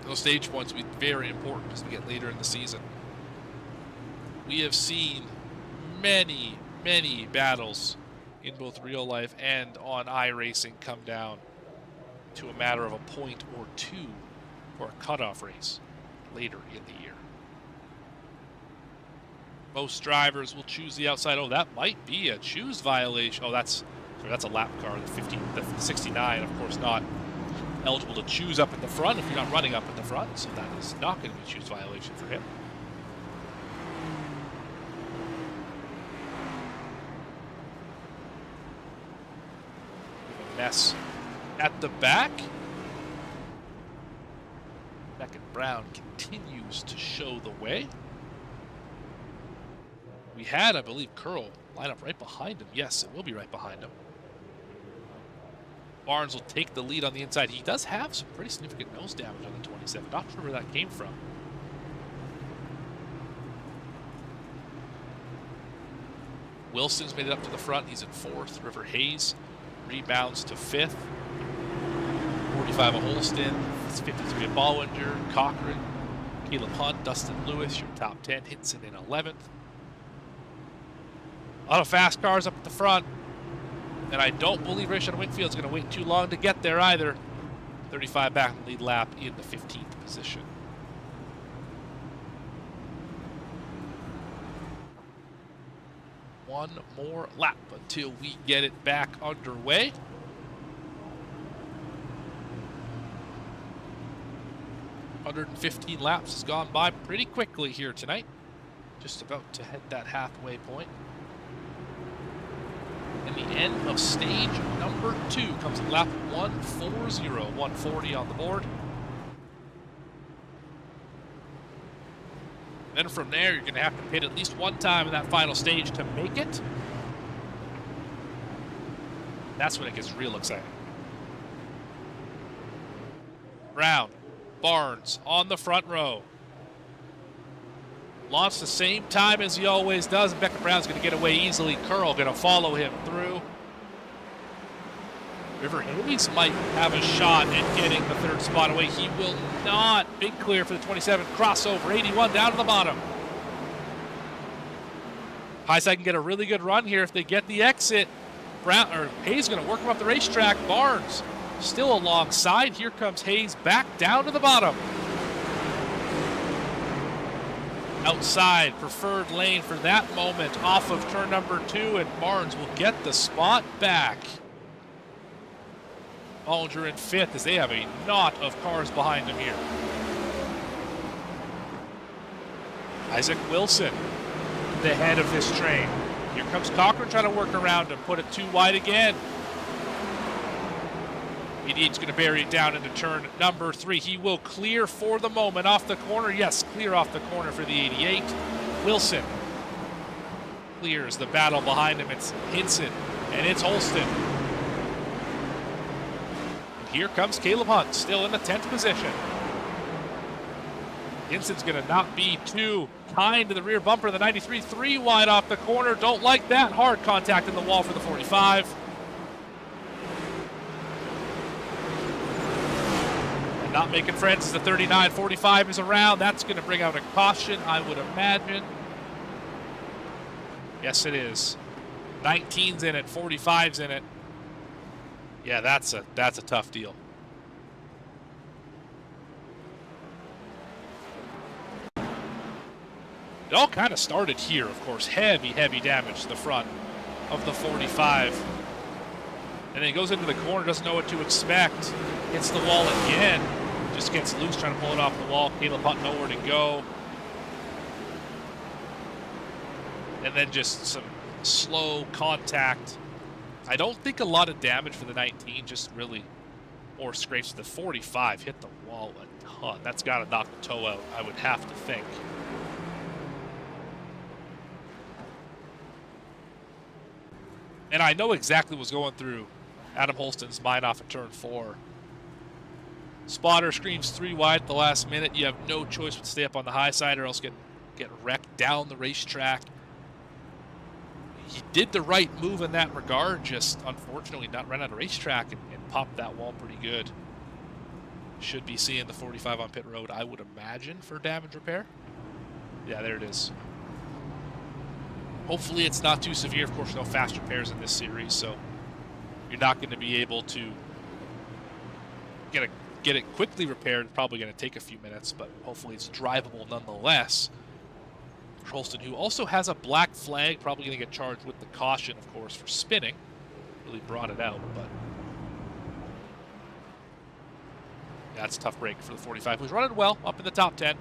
Those stage points will be very important as we get later in the season. We have seen many, many battles in both real life and on iRacing come down to a matter of a point or two for a cutoff race later in the year. Most drivers will choose the outside. Oh, that might be a choose violation. Oh, that's a lap car. The 69, of course, not eligible to choose up at the front if you're not running up at the front, so that is not going to be a choose violation for him. A mess at the back. Beckett Brown continues to show the way. We had, I believe, Curl line up right behind him. Yes, it will be right behind him. Barnes will take the lead on the inside. He does have some pretty significant nose damage on the 27. Not sure where that came from. Wilson's made it up to the front. He's in 4th. River Hayes rebounds to 5th. 45 of Holston. It's 53 of Ballwinger. Cochran. Caleb Hunt. Dustin Lewis, your top 10. Hinson in 11th. A lot of fast cars up at the front. And I don't believe Rayshon Winkfield's going to wait too long to get there either. 35 back in the lead lap in the 15th position. One more lap until we get it back underway. $115 laps has gone by pretty quickly here tonight. Just about to hit that halfway point. And the end of stage number 2 comes in lap 140, 140 on the board. Then from there, you're going to have to pit at least one time in that final stage to make it. That's when it gets real exciting. Brown, Barnes on the front row. Launched the same time as he always does. Beckett Brown's going to get away easily. Curl going to follow him through. River Hayes might have a shot at getting the 3rd spot away. He will not. Big clear for the 27. Crossover, 81 down to the bottom. Highside can get a really good run here if they get the exit. Hayes going to work him up the racetrack. Barnes still alongside. Here comes Hayes back down to the bottom. Outside, preferred lane for that moment off of turn number 2, and Barnes will get the spot back. Ballinger in 5th as they have a knot of cars behind him here. Isaac Wilson, the head of this train. Here comes Cochran trying to work around him, put it too wide again. 88's going to bury it down into turn number 3. He will clear for the moment off the corner. Yes, clear off the corner for the 88. Wilson clears the battle behind him. It's Hinson And it's Holston. And here comes Caleb Hunt, still in the 10th position. Hinson's going to not be too kind to the rear bumper. The 93, 3 wide off the corner. Don't like that. Hard contact in the wall for the 45. And not making friends as the 39, 45 is around. That's going to bring out a caution, I would imagine. Yes, it is. 19's in it, 45's in it. Yeah, that's a tough deal. It all kind of started here, of course. Heavy damage to the front of the 45. And then he goes into the corner, doesn't know what to expect. Hits the wall again. Just gets loose, trying to pull it off the wall. Caleb Hunt nowhere to go. And then just some slow contact. I don't think a lot of damage for the 19, just really more scrapes. The 45 hit the wall a ton. That's got to knock the toe out, I would have to think. And I know exactly what's going through Adam Holston's mind off of turn 4. Spotter screams 3 wide at the last minute. You have no choice but to stay up on the high side or else get wrecked down the racetrack. He did the right move in that regard, just unfortunately not run out of racetrack and popped that wall pretty good. Should be seeing the 45 on pit road, I would imagine, for damage repair. Yeah, there it is. Hopefully it's not too severe. Of course, no fast repairs in this series, so you're not going to be able to get it quickly repaired. It's probably going to take a few minutes, but hopefully it's drivable nonetheless. Holston, who also has a black flag, probably going to get charged with the caution, of course, for spinning. Really brought it out, but that's a tough break for the 45, who's running well up in the top 10.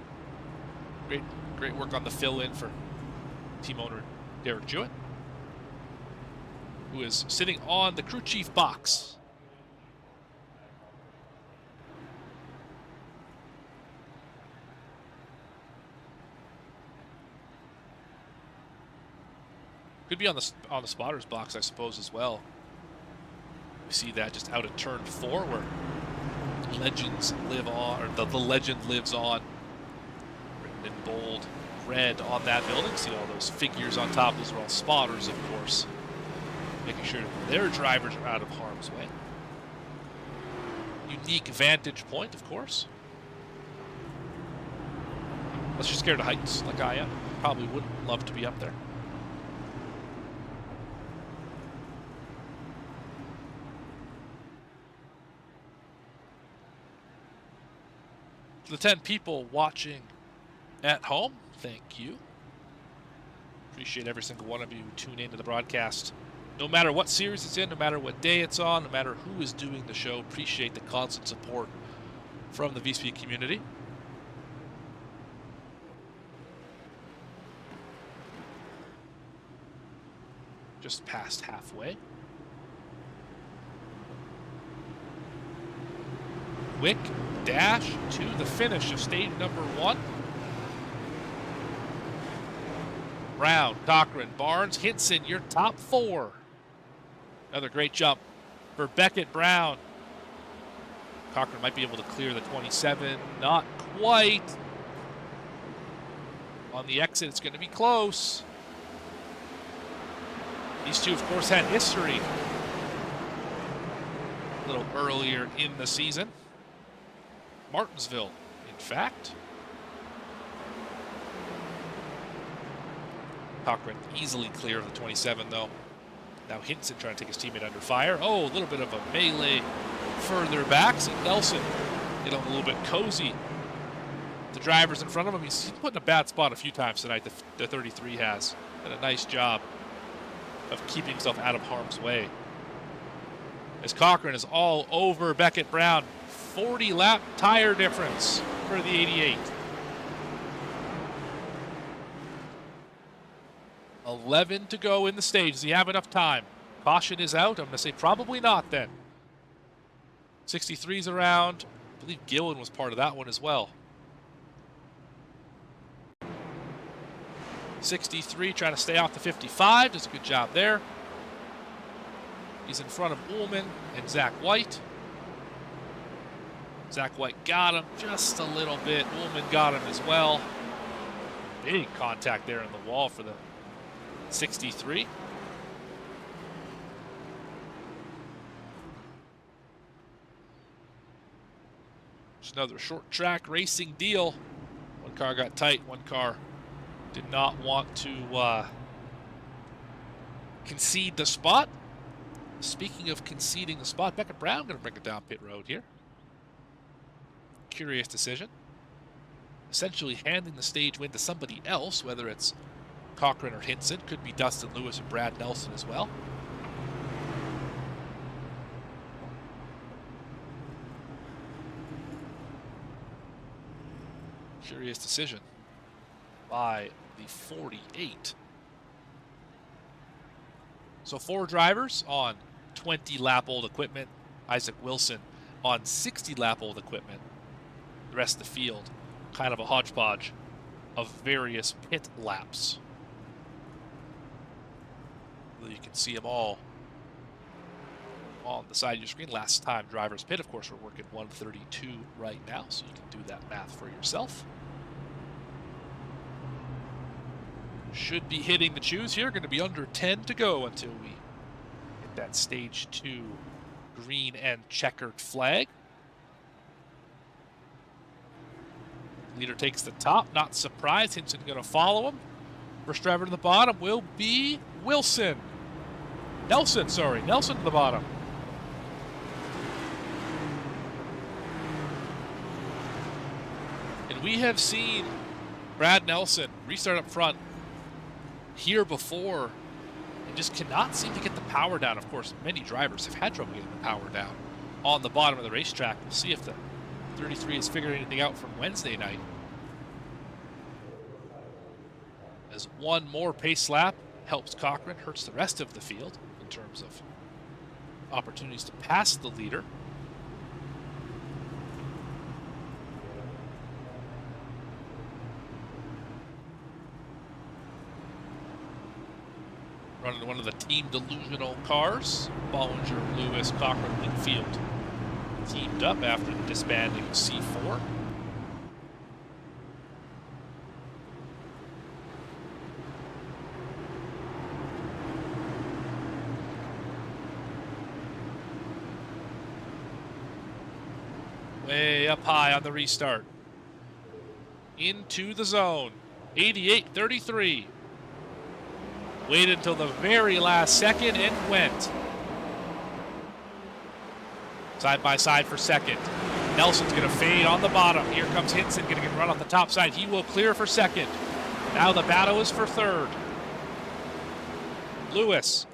Great work on the fill-in for team owner Derek Jewett, who is sitting on the crew chief box. Could be on the spotter's box, I suppose, as well. We see that just out of turn 4, where legends live on, or the legend lives on. Written in bold red on that building. See all those figures on top. Those are all spotters, of course, making sure their drivers are out of harm's way. Unique vantage point, of course. Unless you're scared of heights, like I am. Probably wouldn't love to be up there. To the 10 people watching at home, thank you. Appreciate every single one of you who tune into the broadcast. No matter what series it's in, no matter what day it's on, no matter who is doing the show, appreciate the constant support from the VSPEED community. Just past halfway. Quick dash to the finish of stage number 1. Brown, Cochran, Barnes, Hinson, your top 4. Another great jump for Beckett Brown. Cochran might be able to clear the 27. Not quite. On the exit, it's going to be close. These two, of course, had history a little earlier in the season. Martinsville, in fact. Cochran easily clear of the 27, though. Now Hinson trying to take his teammate under fire. Oh, a little bit of a melee further back. See Nelson getting a little bit cozy. The driver's in front of him. He's put in a bad spot a few times tonight, the 33 has. Done a nice job of keeping himself out of harm's way. As Cochran is all over Beckett Brown. 40-lap tire difference for the 88. 11 to go in the stage. Does he have enough time? Caution is out. I'm going to say probably not then. 63's around. I believe Gillen was part of that one as well. 63 trying to stay off the 55. Does a good job there. He's in front of Ullman and Zach White. Zach White got him just a little bit. Ullman got him as well. Big contact there in the wall for the 63. Just another short track racing deal. One car got tight, one car did not want to concede the spot. Speaking of conceding the spot, Beckett Brown going to bring it down pit road here. Curious decision. Essentially handing the stage win to somebody else, whether it's Cochran or Hinson. Could be Dustin Lewis or Brad Nelson as well. Curious decision by the 48. So 4 drivers on 20-lap-old equipment. Isaac Wilson on 60-lap-old equipment. The rest of the field, kind of a hodgepodge of various pit laps. You can see them all on the side of your screen. Last time drivers pit, of course, we're working 132 right now, so you can do that math for yourself. Should be hitting the choose here. Going to be under 10 to go until we hit that stage 2 green and checkered flag. Leader takes the top. Not surprised. Hinson going to follow him. First driver to the bottom will be Wilson. Nelson to the bottom. And we have seen Brad Nelson restart up front here before and just cannot seem to get the power down. Of course, many drivers have had trouble getting the power down on the bottom of the racetrack. We'll see if the 33 has figured anything out from Wednesday night. As one more pace lap helps Cochran, hurts the rest of the field in terms of opportunities to pass the leader. Running one of the team delusional cars, Bollinger, Lewis, Cochran, Winfield teamed up after the disbanding of C4. Way up high on the restart. Into the zone. 88.33. Waited until the very last second and went. Side by side for second. Nelson's going to fade on the bottom. Here comes Hinson, going to get run off the top side. He will clear for second. Now the battle is for third. Lewis.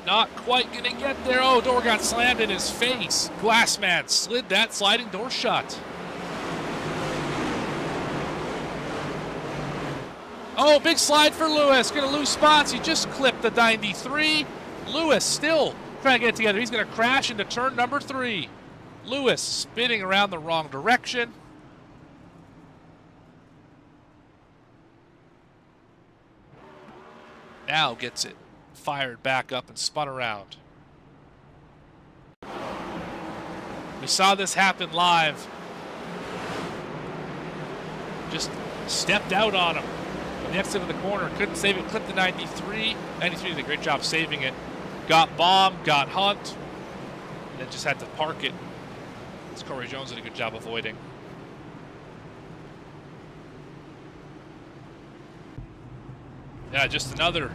Not quite going to get there. Oh, door got slammed in his face. Glassman slid that sliding door shut. Oh, big slide for Lewis. Going to lose spots. He just clipped the 93. Lewis still trying to get it together. He's going to crash into turn number 3. Lewis spinning around the wrong direction. Now gets it fired back up and spun around. We saw this happen live. Just stepped out on him. The exit of the corner, couldn't save it, clipped the 93. 93 did a great job saving it. Got Baum, got Hunt, and then just had to park it. As Corey Jones did a good job avoiding. Yeah, just another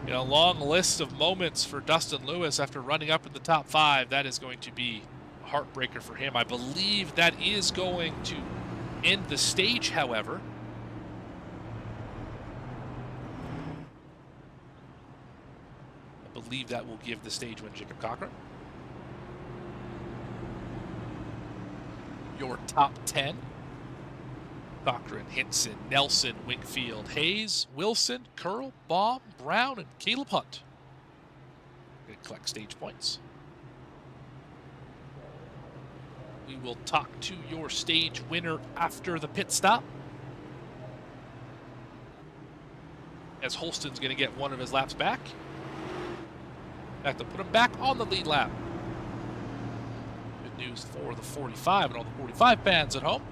long list of moments for Dustin Lewis after running up in the top 5. That is going to be a heartbreaker for him. I believe that is going to end the stage, however. I believe that will give the stage win Jacob Cochran. Your top 10. Cochran, Hinson, Nelson, Wingfield, Hayes, Wilson, Curl, Baum, Brown, and Caleb Hunt. Going to collect stage points. We will talk to your stage winner after the pit stop. As Holston's going to get one of his laps back. fact, they'll put him back on the lead lap. Good news for the 45 and all the 45 fans at home.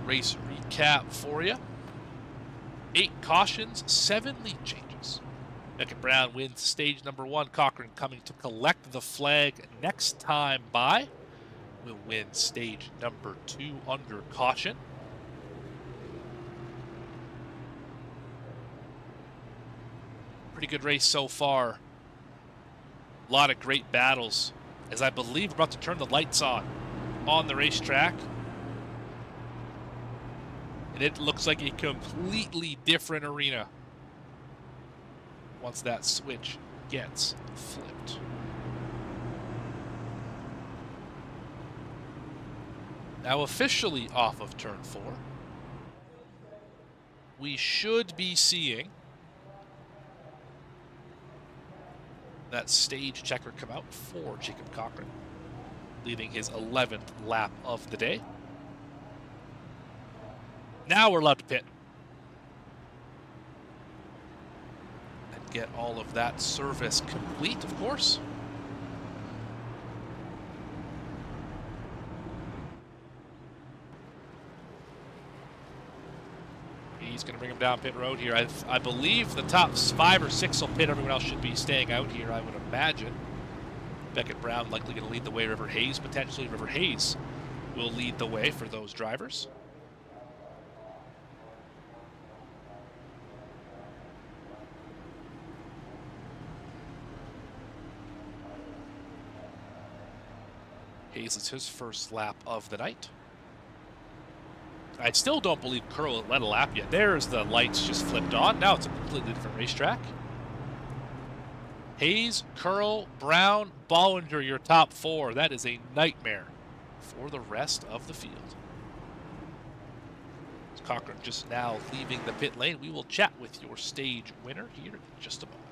Race recap for you. 8 cautions, 7 lead changes. Beckett Brown wins stage number 1. Cochran coming to collect the flag next time by. Will win stage number 2 under caution. Pretty good race so far. A lot of great battles. As I believe we're about to turn the lights on the racetrack. And it looks like a completely different arena once that switch gets flipped. Now officially off of turn 4, we should be seeing that stage checker come out for Jacob Cochran, leading his 11th lap of the day. Now we're allowed to pit and get all of that service complete, of course. He's going to bring him down pit road here. I believe the top 5 or 6 will pit. Everyone else should be staying out here, I would imagine. Beckett Brown likely going to lead the way. River Hayes potentially. River Hayes will lead the way for those drivers. Hayes is his first lap of the night. I still don't believe Curl led a lap yet. There's the lights just flipped on. Now it's a completely different racetrack. Hayes, Curl, Brown, Bollinger, your top 4. That is a nightmare for the rest of the field. Cochran just now leaving the pit lane. We will chat with your stage winner here in just a moment.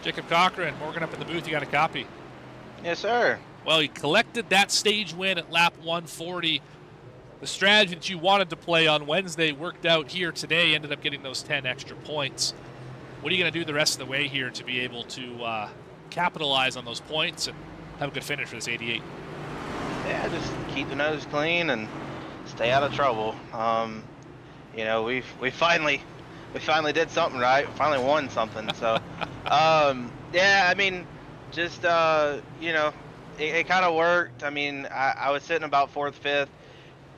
Jacob Cochran, Morgan up in the booth, you got a copy? Yes, sir. Well, he collected that stage win at lap 140. The strategy that you wanted to play on Wednesday worked out here today, ended up getting those 10 extra points. What are you going to do the rest of the way here to be able to capitalize on those points and have a good finish for this 88? Yeah, just keep the nose clean and stay out of trouble. You know, we finally did something right. We finally won something. So, yeah, I mean, just you know, it kind of worked. I mean, I was sitting about 4th, 5th.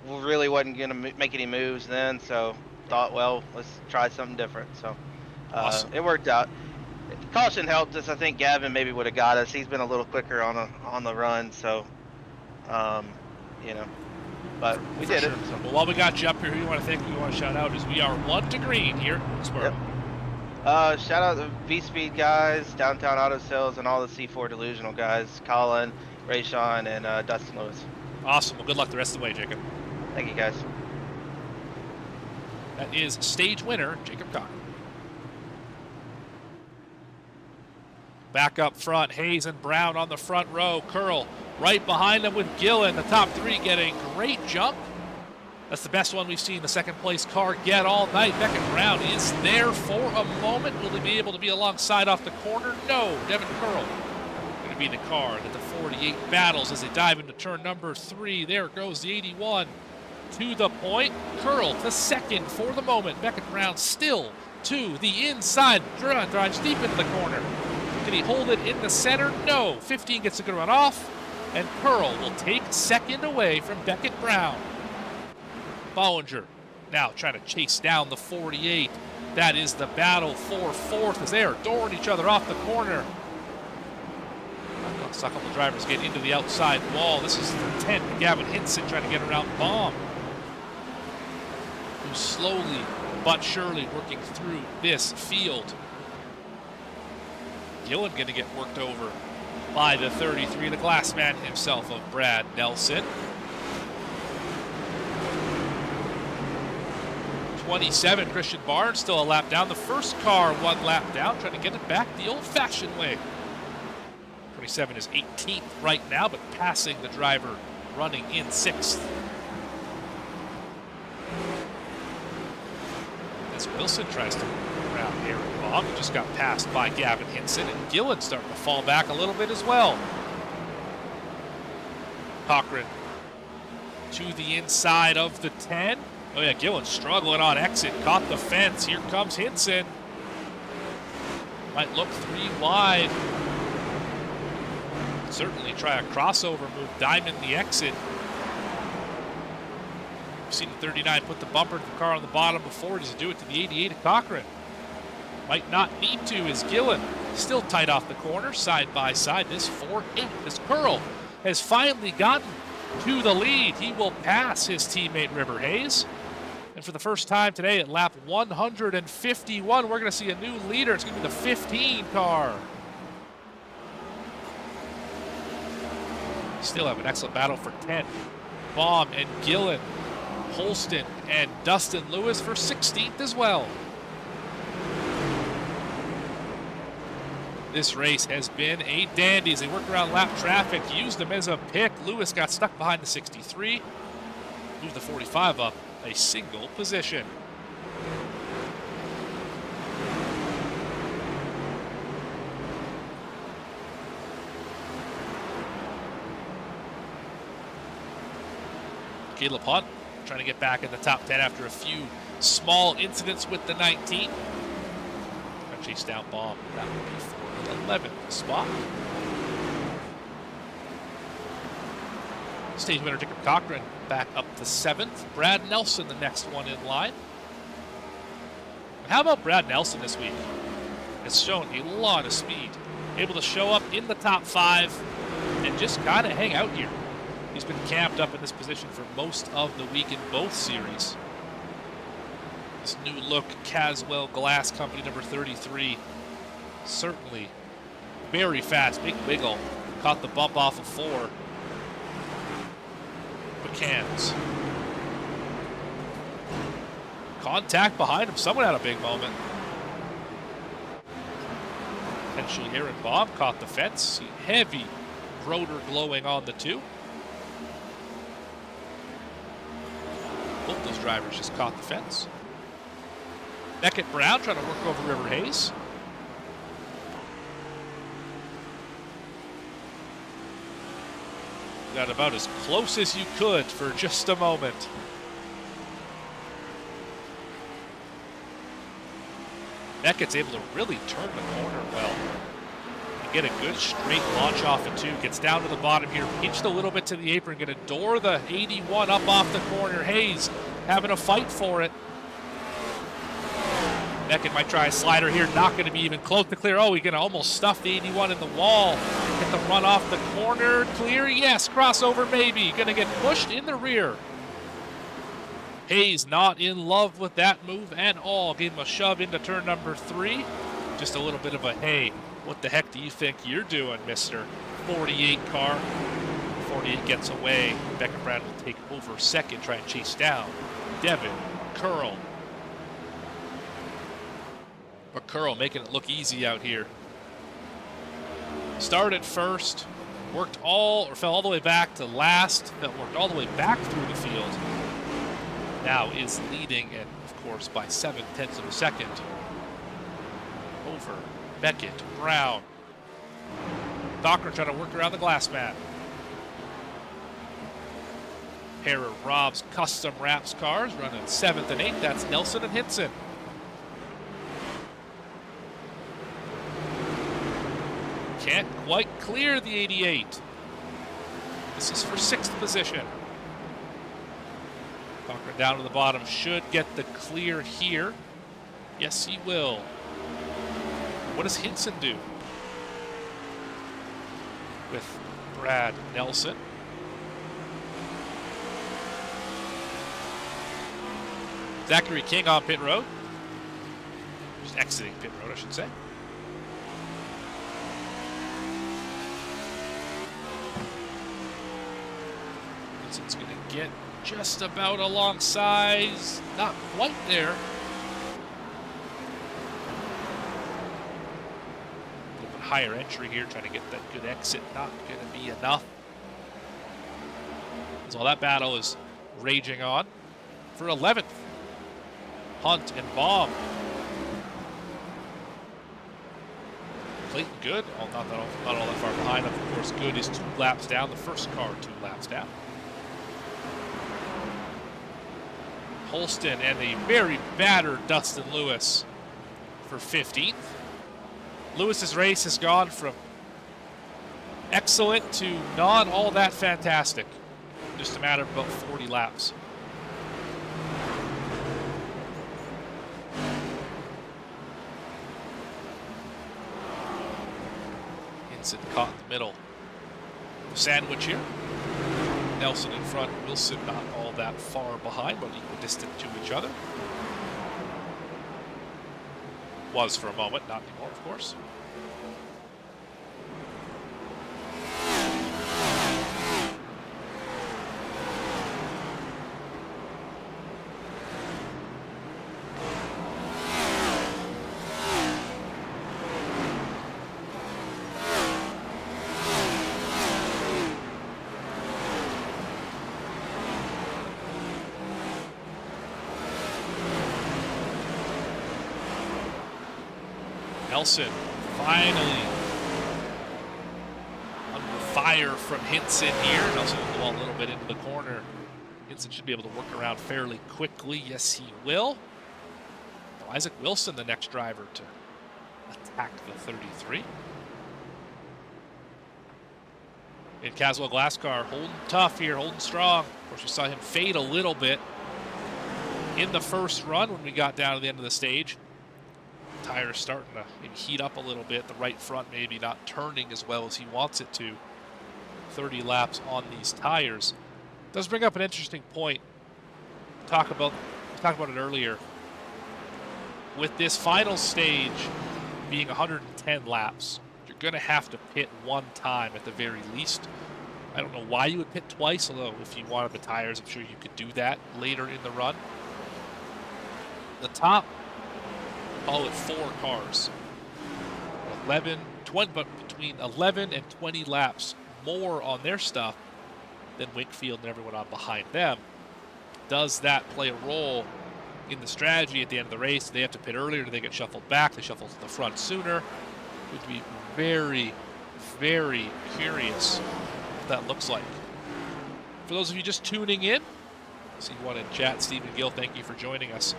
Really wasn't gonna make any moves then. So thought, well, let's try something different. So awesome. It worked out. Caution helped us. I think Gavin maybe would have got us. He's been a little quicker on the run. So, you know. But we did it. So. Well, while we got you up here, who you want to thank, who you want to shout out is we are 1 to green here in Wilkesboro. Yep. Shout out the VSPEED guys, Downtown Auto Sales, and all the C4 Delusional guys, Colin, Rayshawn, and Dustin Lewis. Awesome. Well, good luck the rest of the way, Jacob. Thank you, guys. That is stage winner, Jacob Cochran. Back up front, Hayes and Brown on the front row. Curl right behind them with Gillen. The top 3 get a great jump. That's the best one we've seen the second place car get all night. Beckett Brown is there for a moment. Will he be able to be alongside off the corner? No. Devin Curl going to be the car that the 48 battles as they dive into turn number 3. There goes the 81 to the point. Curl to second for the moment. Beckett Brown still to the inside. Drives deep into the corner. Can he hold it in the center? No. 15 gets a good run off. And Curl will take second away from Beckett Brown. Bollinger now trying to chase down the 48. That is the battle for 4th as they are dooring each other off the corner. A couple of drivers get into the outside wall. This is for 10. Gavin Hinson trying to get around Baum, who's slowly but surely working through this field. Gillen going to get worked over by the 33, the glass man himself of Brad Nelson. 27, Christian Barnes still a lap down. The first car 1 lap down, trying to get it back the old-fashioned way. 27 is 18th right now, but passing the driver running in 6th. As Wilson tries to move around Aaron Baum, who just got passed by Gavin Hinson, and Gillen starting to fall back a little bit as well. Cochran to the inside of the 10. Oh yeah, Gillen struggling on exit, caught the fence. Here comes Hinson. Might look 3 wide. Certainly try a crossover move, diamond the exit. We've seen the 39 put the bumper to the car on the bottom before. Does it do it to the 88 of Cochran? Might not need to, as Gillen still tight off the corner, side by side. This 4-8 as Curl has finally gotten to the lead. He will pass his teammate River Hayes. And for the first time today at lap 151, we're going to see a new leader. It's going to be the 15 car. Still have an excellent battle for 10. Baum and Gillen, Holston and Dustin Lewis for 16th as well. This race has been a dandy as they work around lap traffic, used them as a pick. Lewis got stuck behind the 63, moved the 45 up a single position. Caleb Hunt trying to get back in the top 10 after a few small incidents with the 19. Trying to chase down Baum. That would be for the 11th spot. Stage winner Jacob Cochran back up to 7th. Brad Nelson the next one in line. How about Brad Nelson this week? Has shown a lot of speed. Able to show up in the top 5 and just kind of hang out here. He's been camped up in this position for most of the week in both series. This new look Caswell Glass Company number 33. Certainly very fast. Big wiggle. Caught the bump off of 4. McCann's. Contact behind him. Someone had a big moment. Potentially Aaron Baum caught the fence. See heavy rotor glowing on the 2. Both those drivers just caught the fence. Beckett Brown trying to work over River Hayes. Got about as close as you could for just a moment. Beckett's able to really turn the corner well. And get a good straight launch off of 2. Gets down to the bottom here, pinched a little bit to the apron, gonna door the 81 up off the corner. Hayes having a fight for it. Beckett might try a slider here, not going to be even close to clear. Oh, he's going to almost stuff the 81 in the wall. Get the run off the corner. Clear, yes. Crossover, maybe. Going to get pushed in the rear. Hayes not in love with that move at all. Gave him a shove into turn number 3. Just a little bit of a, hey, what the heck do you think you're doing, Mr. 48 car? 48 gets away. Beckett Brown will take over second, try and chase down Devin Curl. But Curl making it look easy out here. Started first, fell all the way back to last, then worked all the way back through the field. Now is leading, and of course by 7/10 of a second over Beckett Brown. Cochran trying to work around the glass mat. Pair of Rob's custom wraps cars running 7th and 8th. That's Nelson and Hinson. Can't quite clear the 88. This is for 6th position. Cochran down to the bottom, should get the clear here. Yes, he will. What does Hinson do with Brad Nelson? Zachary King on pit road. Just exiting pit road, I should say. Hinson's going to get just about alongside. Not quite there. A little bit higher entry here, trying to get that good exit. Not going to be enough. So that battle is raging on for 11th. Hunt and Baum. Clayton Good, not all that far behind. Of course, Good is 2 laps down. The first car 2 laps down. Holston and the very battered Dustin Lewis for 15th. Lewis's race has gone from excellent to not all that fantastic. Just a matter of about 40 laps. Hinson caught in the middle. The sandwich here. Nelson in front, Wilson not all that far behind, but equidistant to each other. Was for a moment, not anymore, of course. Nelson finally under fire from Hinson here. Nelson will go a little bit into the corner. Hinson should be able to work around fairly quickly. Yes, he will. Isaac Wilson, the next driver to attack the 33. In Caswell Glasscar, holding tough here, holding strong. Of course, we saw him fade a little bit in the first run when we got down to the end of the stage. Tires starting to maybe heat up a little bit. The right front maybe not turning as well as he wants it to. 30 laps on these tires. Does bring up an interesting point. We talked about it earlier. With this final stage being 110 laps, you're going to have to pit one time at the very least. I don't know why you would pit twice, although if you wanted the tires, I'm sure you could do that later in the run. The top, call it 4 cars. 11, 20, but between 11 and 20 laps more on their stuff than Wakefield and everyone on behind them. Does that play a role in the strategy at the end of the race? Do they have to pit earlier? Do they get shuffled back? They shuffle to the front sooner? Would be very, very curious what that looks like. For those of you just tuning in, I see one in chat, Stephen Gill, thank you for joining us.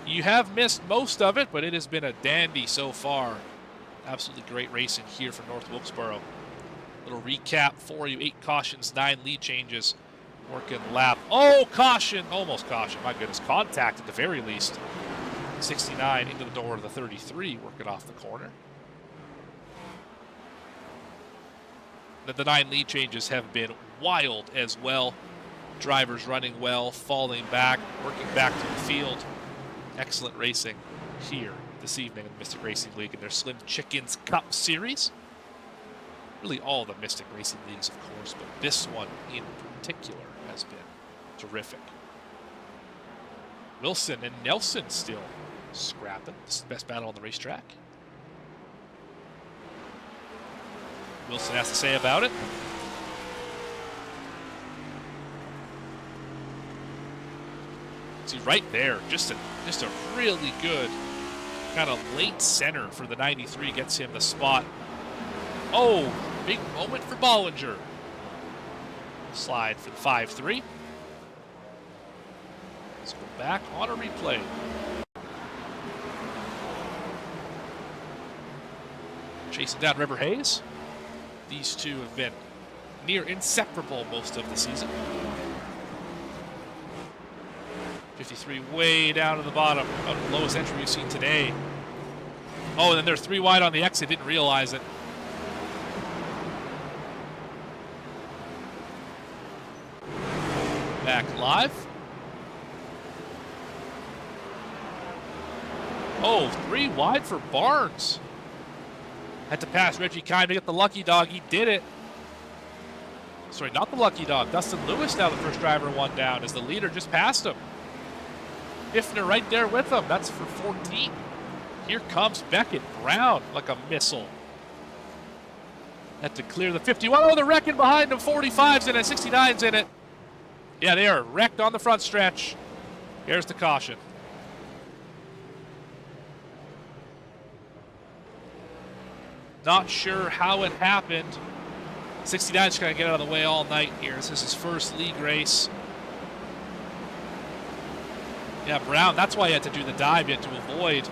You have missed most of it, but it has been a dandy so far. Absolutely great racing here from North Wilkesboro. Little recap for you. 8 cautions, 9 lead changes. Working lap. Oh, caution! Almost caution. My goodness. Contact at the very least. 69 into the door of the 33. Working off the corner. The 9 lead changes have been wild as well. Drivers running well, falling back, working back to the field. Excellent racing here this evening in the Mystic Racing League in their Slim Chickens Cup Series. Really all the Mystic Racing Leagues, of course, but this one in particular has been terrific. Wilson and Nelson still scrapping. This is the best battle on the racetrack. Wilson has to say about it. See, right there, just a really good kind of late center for the 93, gets him the spot. Oh, big moment for Bollinger. Slide for the 5-3. Let's go back on a replay. Chasing down River Hayes. These two have been near inseparable most of the season. 53 way down to the bottom. About the lowest entry we've seen today. Oh, and then they're 3 wide on the exit. Didn't realize it. Back live. Oh, 3 wide for Barnes. Had to pass Reggie Kime to get the lucky dog. He did it. Sorry, not the lucky dog. Dustin Lewis now the first driver one down as the leader just passed him. Ifner right there with him. That's for 14. Here comes Beckett Brown like a missile. Had to clear the 51. Oh, they're wrecking behind him. 45's in it, 69's in it. Yeah, they are wrecked on the front stretch. Here's the caution. Not sure how it happened. 69's going to get out of the way all night here. This is his first league race. Yeah, Brown, that's why he had to do the dive yet to avoid.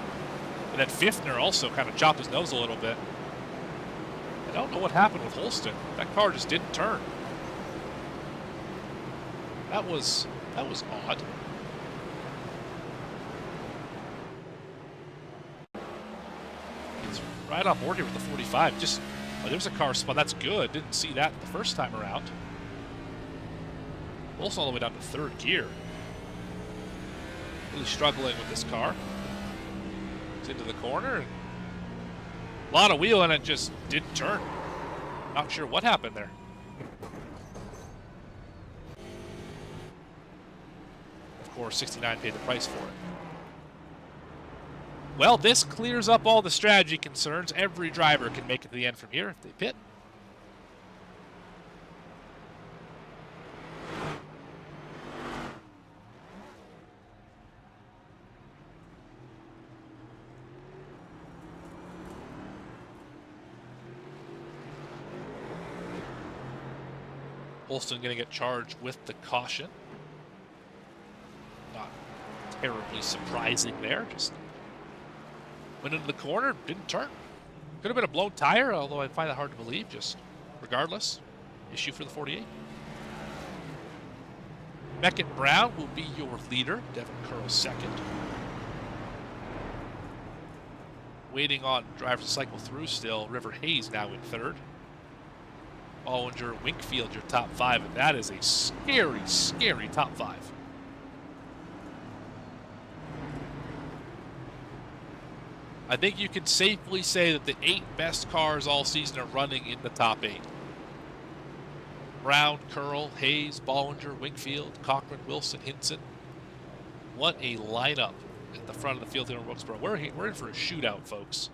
And then Fiftner also kind of chopped his nose a little bit. I don't know what happened with Holston. That car just didn't turn. That was odd. It's right on board here with the 45. Just, oh, there's a car spot. That's good. Didn't see that the first time around. Also all the way down to third gear. Really struggling with this car. It's into the corner. A lot of wheel and it just didn't turn. Not sure what happened there. Of course, 69 paid the price for it. Well, this clears up all the strategy concerns. Every driver can make it to the end from here if they pit. Holston going to get charged with the caution. Not terribly surprising there. Just went into the corner, didn't turn. Could have been a blown tire, although I find that hard to believe. Just regardless, issue for the 48. Beckett Brown will be your leader. Devin Curl second. Waiting on drivers to cycle through still. River Hayes now in third. Bollinger, Winkfield, your top five, and that is a scary, scary top five. I think you can safely say that the 8 best cars all season are running in the top 8. Brown, Curl, Hayes, Bollinger, Winkfield, Cochran, Wilson, Hinson. What a lineup at the front of the field here in Wilkesboro. We're in for a shootout, folks.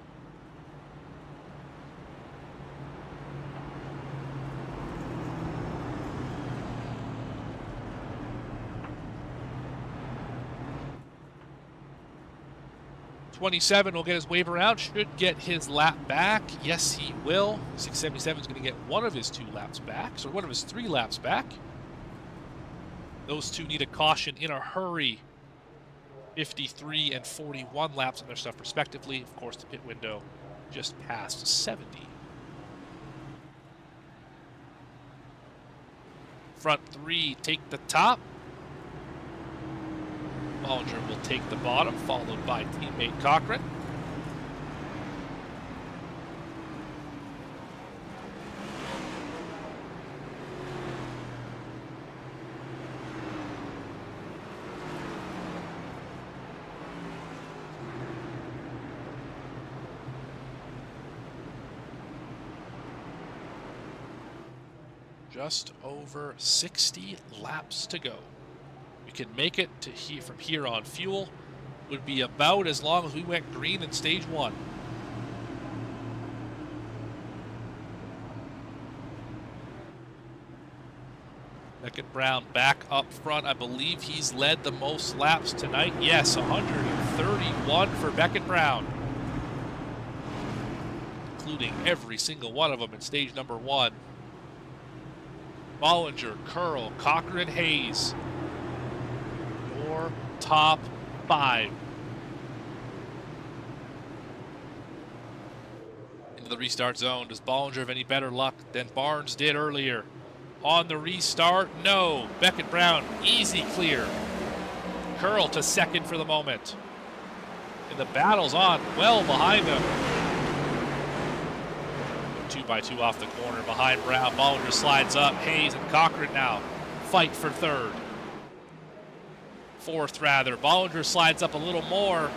'27 will get his wave around, should get his lap back. Yes, he will. 677 is going to get one of his 2 laps back, so one of his 3 laps back. Those two need a caution in a hurry. 53 and 41 laps on their stuff respectively. Of course, the pit window just past 70. Front 3 take the top. Bollinger will take the bottom, followed by teammate Cochran. Just over 60 laps to go. We can make it to here from here on. Fuel would be about as long as we went green in stage 1. Beckett Brown back up front. I believe he's led the most laps tonight. Yes, 131 for Beckett Brown, including every single one of them in stage number 1. Bollinger, Curl, Cochran, Hayes. Your top 5. Into the restart zone. Does Bollinger have any better luck than Barnes did earlier? On the restart, no. Beckett Brown, easy clear. Curl to second for the moment. And the battle's on well behind him. 2x2 off the corner behind Brown. Bollinger slides up. Hayes and Cochran now fight for third. Fourth, rather. Bollinger slides up a little more.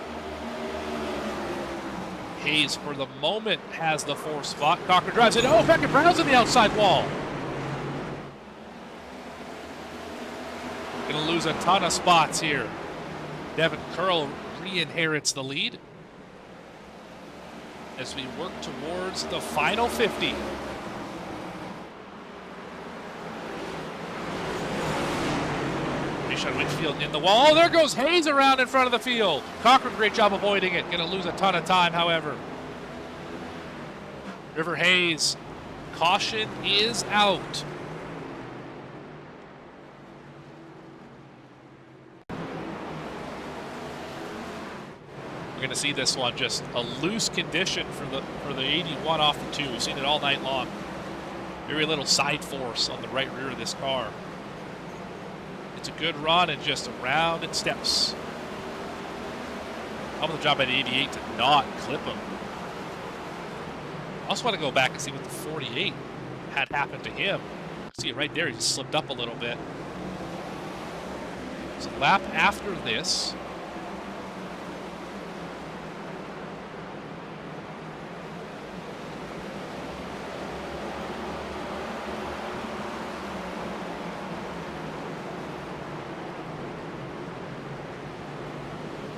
Hayes, for the moment, has the 4th spot. Cochran drives it. Oh, Beckett Brown's in the outside wall. Gonna lose a ton of spots here. Devin Curl re-inherits the lead as we work towards the final 50. Rayshon Whitfield in the wall. Oh, there goes Hayes around in front of the field. Cochran, great job avoiding it. Gonna lose a ton of time, however. River Hayes, caution is out. We're going to see this one, just a loose condition for the 81 off the 2. We've seen it all night long. Very little side force on the right rear of this car. It's a good run and just around it steps. How about the job by the 88 to not clip him. I also want to go back and see what the 48 had happened to him. See it right there, he just slipped up a little bit. So lap after this.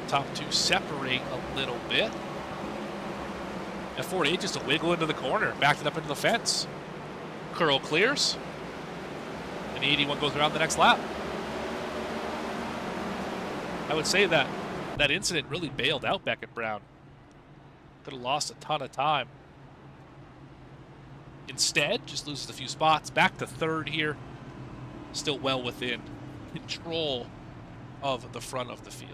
Top 2 separate a little bit. And 48 just a wiggle into the corner, backed it up into the fence. Curl clears. And 81 goes around the next lap. I would say that that incident really bailed out Beckett Brown. Could have lost a ton of time. Instead, just loses a few spots. Back to 3rd here. Still well within control of the front of the field.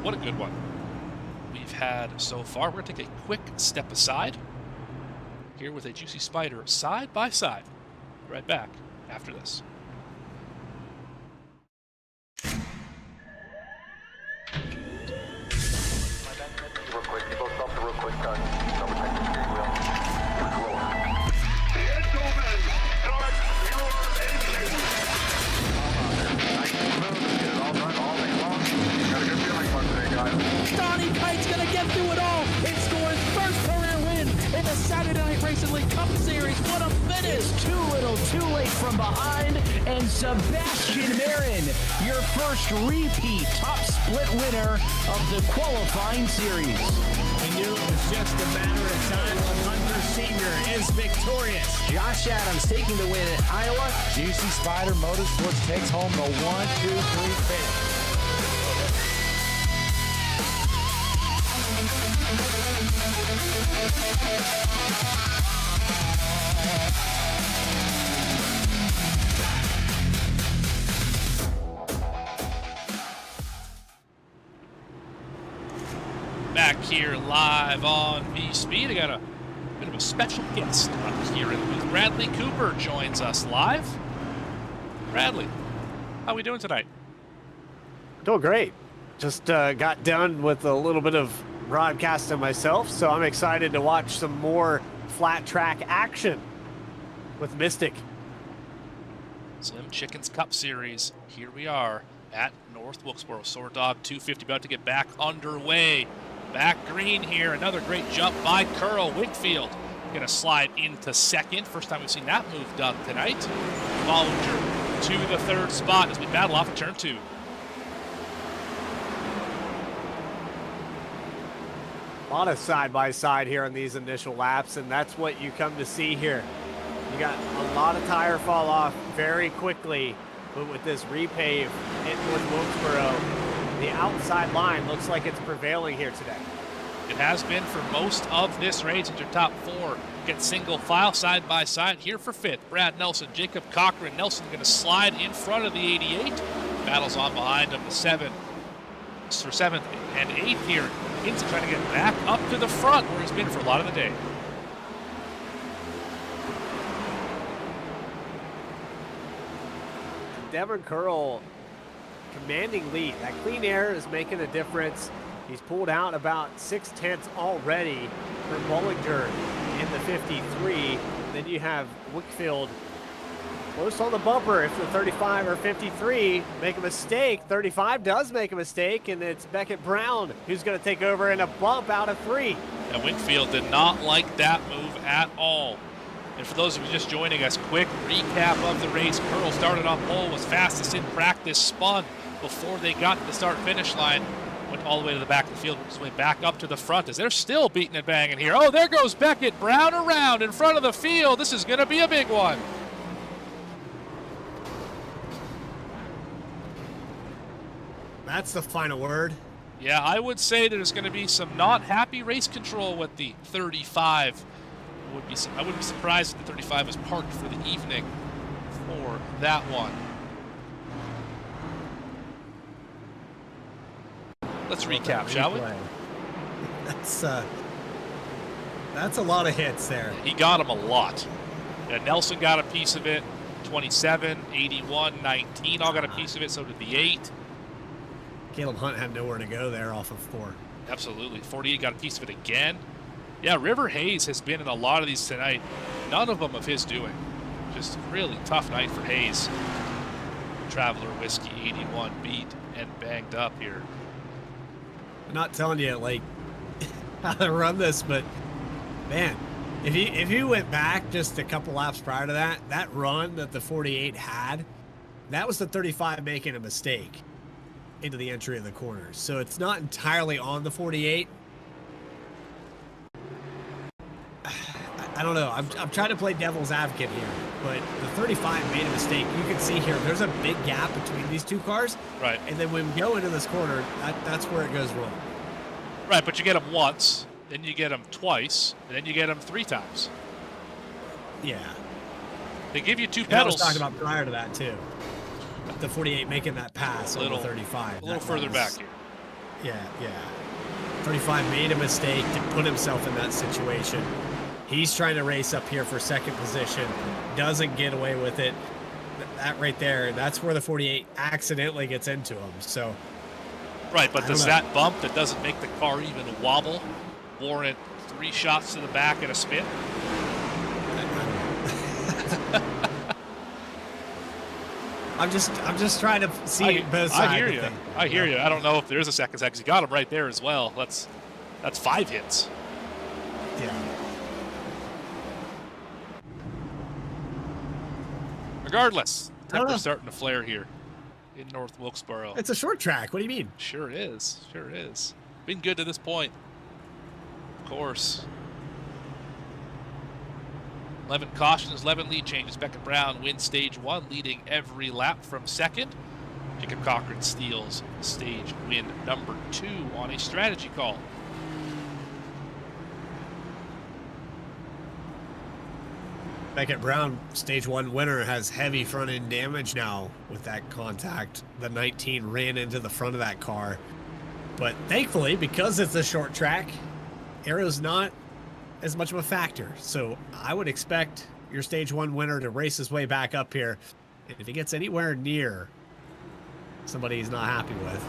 What a good one we've had so far. We're going to take a quick step aside here with a Juicy Spider side by side. Right back after this. Real quick, you both stop the real quick, double check the steering wheel. Donnie Kite's gonna get through it all and score his first career win in the Saturday Night Racing League Cup Series. What a finish! It's too little, too late from behind, and Sebastian Marin, your first repeat top split winner of the qualifying series. We knew it was just a matter of time. Hunter Sr. is victorious. Josh Adams taking the win at Iowa. Juicy Spider Motorsports takes home the 1-2-3 finish. Back here live on VSPEED. I got a bit of a special guest up here in the booth. Bradley Cooper joins us live. Bradley, how are we doing tonight? Doing great. Just got done with a little bit of broadcasting myself, so I'm excited to watch some more flat track action with Mystic. Slim Chickens Cup Series. Here we are at North Wilkesboro. Sword Dog 250 about to get back underway. Back green here. Another great jump by Curl. Whitfield going to slide into 2nd. First time we've seen that move done tonight. Bollinger to the 3rd spot as we battle off of turn 2. A lot of side-by-side here on these initial laps, and that's what you come to see here. You got a lot of tire fall off very quickly, but with this repave in North Wilkesboro, the outside line looks like it's prevailing here today. It has been for most of this race. Into your top 4. Get single file side by side here for 5th. Brad Nelson, Jacob Cochran. Nelson going to slide in front of the 88. Battles on behind him. The 7th for 7th and 8th here. Hinton trying to get back up to the front where he's been for a lot of the day. Devin Curl commanding lead. That clean air is making a difference. He's pulled out about 6/10 already for Bollinger in the 53. Then you have Whitfield close on the bumper. If the 35 or 53 make a mistake, 35 does make a mistake, and it's Beckett Brown who's going to take over in a bump out of 3. And Winfield did not like that move at all. And for those of you just joining us, quick recap of the race. Curl started on pole, was fastest in practice, spun before they got to the start-finish line, went all the way to the back of the field, his way back up to the front as they're still beating and banging here. Oh, there goes Beckett Brown around in front of the field. This is going to be a big one. That's the final word. Yeah, I would say there's going to be some not happy race control with the 35. I wouldn't be surprised if the 35 is parked for the evening for that one. Let's recap, shall we? That's a lot of hits there. He got him a lot. Yeah, Nelson got a piece of it. 27, 81, 19 all got a piece of it. So did the 8. Caleb Hunt had nowhere to go there off of 4. Absolutely. 48 got a piece of it again. Yeah, River Hayes has been in a lot of these tonight. None of them of his doing. Just really tough night for Hayes. Traveler Whiskey 81 beat and banged up here. I'm not telling you like how to run this, but man, if you went back just a couple laps prior to that run that the 48 had, that was the 35 making a mistake into the entry of the corner. So it's not entirely on the 48. I don't know. I'm trying to play devil's advocate here, but the 35 made a mistake. You can see here, there's a big gap between these two cars. Right. And then when we go into this corner, that's where it goes wrong. Right, but you get them once, then you get them twice, and then you get them 3 times. Yeah. They give you 2 And pedals. I was talking about prior to that, too. The 48 making that pass on the 35. A little further back here. Yeah. 35 made a mistake to put himself in that situation. He's trying to race up here for second position. Doesn't get away with it. That right there, that's where the 48 accidentally gets into him. So, right, but does that bump that doesn't make the car even wobble warrant 3 shots to the back and a spin? I'm just trying to see both sides. I hear you. I hear you. I don't know if there's a second because he got him right there as well. That's 5 hits. Yeah. Regardless, temperature's starting to flare here in North Wilkesboro. It's a short track. What do you mean? Sure is. Sure is. Been good to this point. Of course. 11 cautions, 11 lead changes. Beckett Brown wins stage 1, leading every lap from second. Jacob Cochran steals stage win number 2 on a strategy call. Beckett Brown, stage 1 winner, has heavy front end damage now with that contact. The 19 ran into the front of that car. But thankfully, because it's a short track, aero's not as much of a factor. So I would expect your stage 1 winner to race his way back up here. And if he gets anywhere near somebody he's not happy with,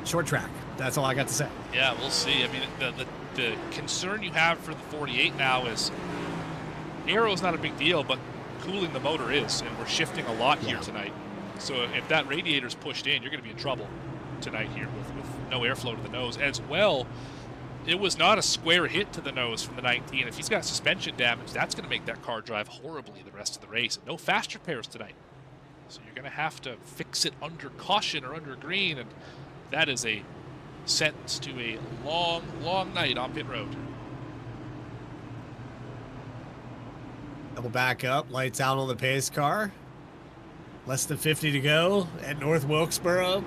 short track. That's all I got to say. Yeah, we'll see. I mean, the concern you have for the 48 now is aero is not a big deal, but cooling the motor is, and we're shifting a lot here tonight. So if that radiator's pushed in, you're going to be in trouble tonight here with no airflow to the nose. As well, it was not a square hit to the nose from the 19. If he's got suspension damage, that's going to make that car drive horribly the rest of the race. No fast repairs tonight. So you're going to have to fix it under caution or under green, and that is a sentence to a long, long night on pit road. Double back up, lights out on the pace car. Less than 50 to go at North Wilkesboro.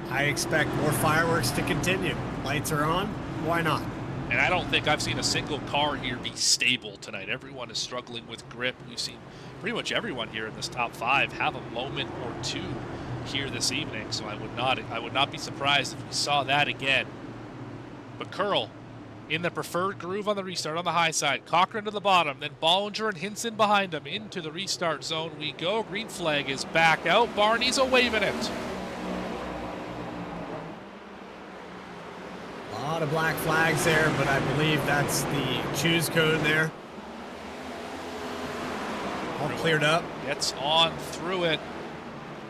I expect more fireworks to continue. Lights are on. Why not? And I don't think I've seen a single car here be stable tonight. Everyone is struggling with grip. We've seen pretty much everyone here in this top 5 have a moment or two here this evening. So I would not be surprised if we saw that again. But Curl in the preferred groove on the restart on the high side. Cochran to the bottom, then Bollinger and Hinson behind him. Into the restart zone we go. Green flag is back out. Barney's a waving it. A lot of black flags there, but I believe that's the choose code there. All cleared up. Gets on through it.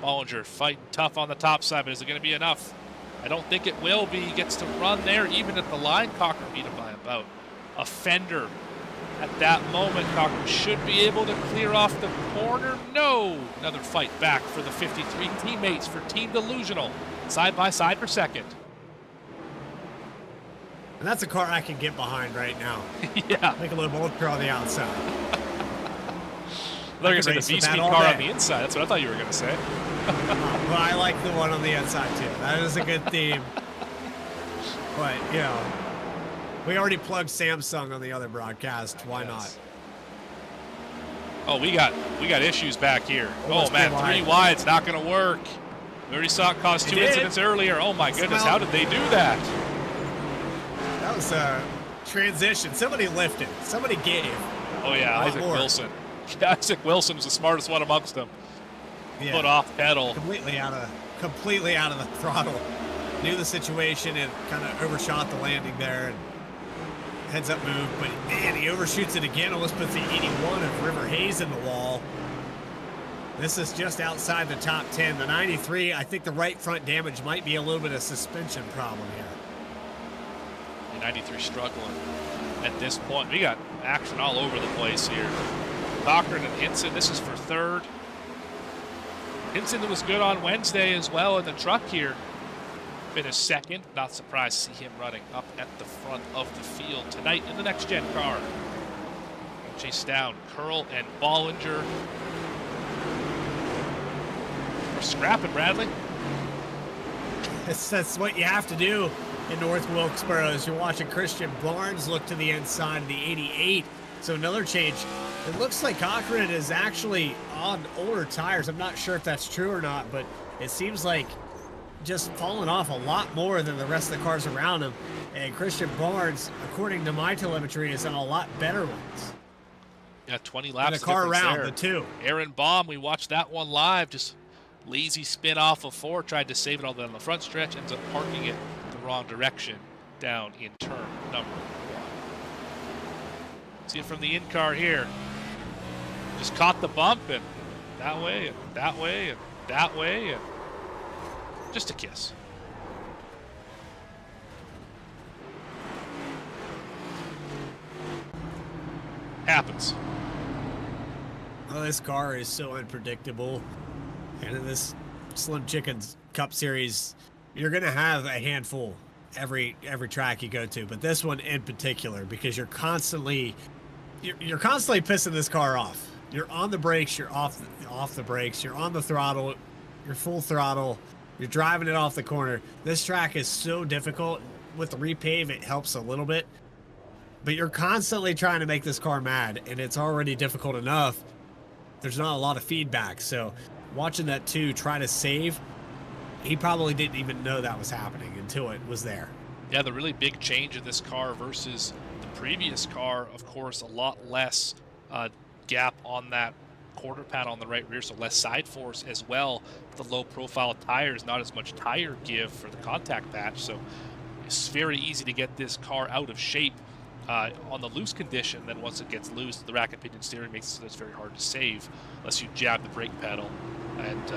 Bollinger fighting tough on the top side, but is it going to be enough? I don't think it will be. He gets to run there, even at the line. Cochran beat him by about a fender. At that moment, Cochran should be able to clear off the corner. No! Another fight back for the 53 teammates for Team Delusional. Side by side for second. And that's a car I can get behind right now. Yeah. Make a little ultra on the outside. They're going to say the V-Speed car on the inside. That's what I thought you were going to say. Well, I like the one on the inside, too. That is a good theme. But, you know, we already plugged Samsung on the other broadcast. Why not? Oh, we got issues back here. Oh, man, three wide's not going to work. We already saw it cause 2 incidents earlier. Oh, my goodness. How did they do that? That was a transition. Somebody lifted. Somebody gave. Oh, yeah, Isaac Wilson. Isaac Wilson was the smartest one amongst them. Yeah. Foot off pedal. Completely out of the throttle. Knew the situation and kind of overshot the landing there. And heads up move, but man, he overshoots it again. Almost puts the 81 of River Hayes in the wall. This is just outside the top 10. The 93, I think the right front damage might be a little bit of suspension problem here. The 93 struggling at this point. We got action all over the place here. Cochran and Hinson, this is for third. Hinson was good on Wednesday as well in the truck here. Finished second. Not surprised to see him running up at the front of the field tonight in the next-gen car. Chase down Curl and Bollinger. We're scrapping, Bradley. That's what you have to do in North Wilkesboro as you're watching Christian Barnes look to the inside of the 88. So another change. It looks like Cochran is actually on older tires. I'm not sure if that's true or not, but it seems like just falling off a lot more than the rest of the cars around him. And Christian Barnes, according to my telemetry, is on a lot better ones. Yeah, 20 laps. And the car around the two. Aaron Baum, we watched that one live. Just lazy spin off of 4. Tried to save it all on the front stretch. Ends up parking it the wrong direction down in turn number 1. See it from the in-car here. Just caught the bump and that way and that way and that way and just a kiss. Happens. Well, this car is so unpredictable. And in this Slim Chickens Cup Series, you're going to have a handful every track you go to. But this one in particular, because you're constantly pissing this car off. You're on the brakes, you're off the brakes, you're on the throttle, you're full throttle, you're driving it off the corner. This track is so difficult. With the repave, it helps a little bit. But you're constantly trying to make this car mad, and it's already difficult enough. There's not a lot of feedback. So watching that 2 try to save, he probably didn't even know that was happening until it was there. Yeah, the really big change in this car versus the previous car, of course, a lot less gap on that quarter panel on the right rear, so less side force as well. The low profile tires, not as much tire give for the contact patch, so it's very easy to get this car out of shape on the loose condition. Then once it gets loose, the rack and pinion steering makes it so it's very hard to save unless you jab the brake pedal, and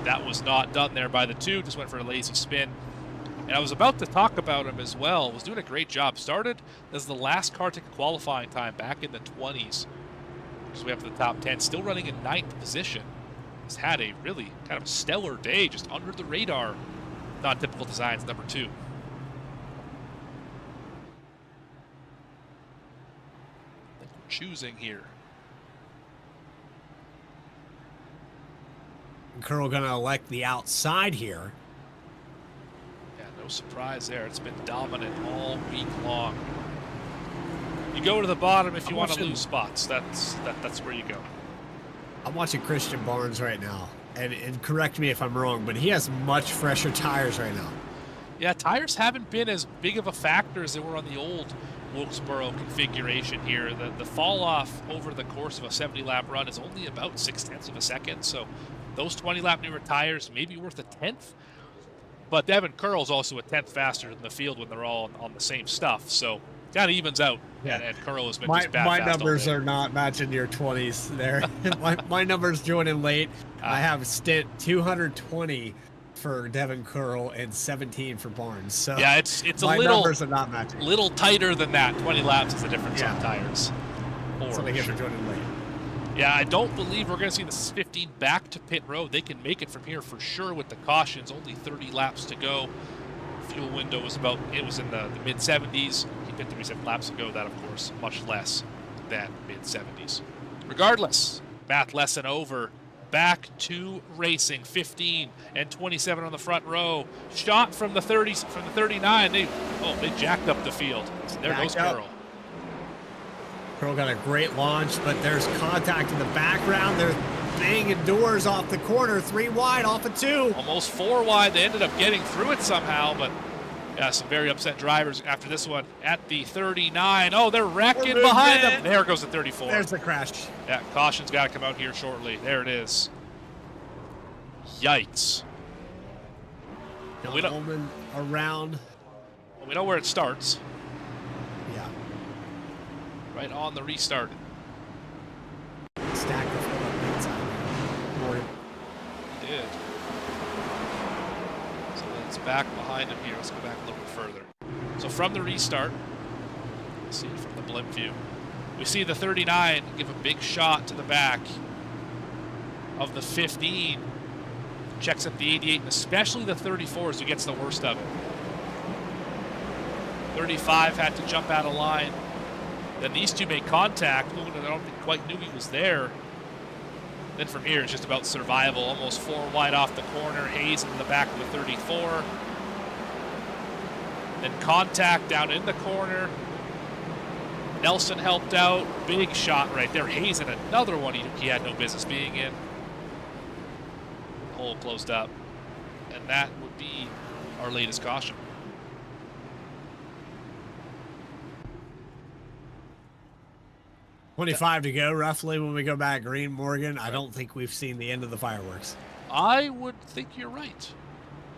that was not done there by the 2. Just went for a lazy spin. And I was about to talk about him as well. Was doing a great job. Started as the last car to take a qualifying time back in the 20s. Because we have to the top 10, still running in 9th position. He's had a really kind of stellar day, just under the radar. Non-typical designs, number 2. I think we're choosing here. Curl going to elect the outside here. Yeah, no surprise there. It's been dominant all week long. You go to the bottom if you want to lose spots. That's where you go. I'm watching Christian Barnes right now, and correct me if I'm wrong, but he has much fresher tires right now. Yeah, tires haven't been as big of a factor as they were on the old Wilkesboro configuration here. The fall off over the course of a 70-lap run is only about 0.6 of a second, so those 20-lap newer tires may be worth a 10th. But Devin Curl's also a 10th faster than the field when they're all on the same stuff, so kind of evens out. Yeah. And Curl has been My just bad fast all numbers day. are not matching your 20s there. my numbers joining late. I have stint 220 for Devin Curl and 17 for Barnes. So yeah, it's a my little numbers are not matching. Little tighter than that. 20 laps is the difference on tires. That's what I get for joining late. Yeah, I don't believe we're going to see this 15 back to pit road. They can make it from here for sure with the cautions. Only 30 laps to go. Fuel window was in the mid-70s. He pit 37 laps ago. That, of course, much less than mid-70s. Regardless, math lesson over. Back to racing. 15 and 27 on the front row. Shot from the 30s, from the 39. They jacked up the field. There goes Curl. Curl got a great launch, but there's contact in the background. They're banging doors off the corner. 3 wide off of 2. Almost 4 wide. They ended up getting through it somehow, but yeah, some very upset drivers after this one at the 39. Oh, they're wrecking behind them. There goes the 34. There's the crash. Yeah, caution's got to come out here shortly. There it is. Yikes. We don't around. We know where it starts. Yeah. Right on the restart. Stack the field up inside. Morgan. Did. So it's back behind him here. Let's go back a little bit further. So from the restart, see it from the blimp view, we see the 39 give a big shot to the back of the 15. Checks up the 88, and especially the 34 as he gets the worst of it. 35 had to jump out of line. Then these two make contact. I don't think quite knew he was there. Then from here, it's just about survival. Almost 4 wide off the corner. Hayes in the back of the 34. Then contact down in the corner. Nelson helped out. Big shot right there. Hayes in another one he had no business being in. Hole closed up. And that would be our latest caution. $25 to go, roughly, when we go back green, Morgan. I don't think we've seen the end of the fireworks. I would think you're right.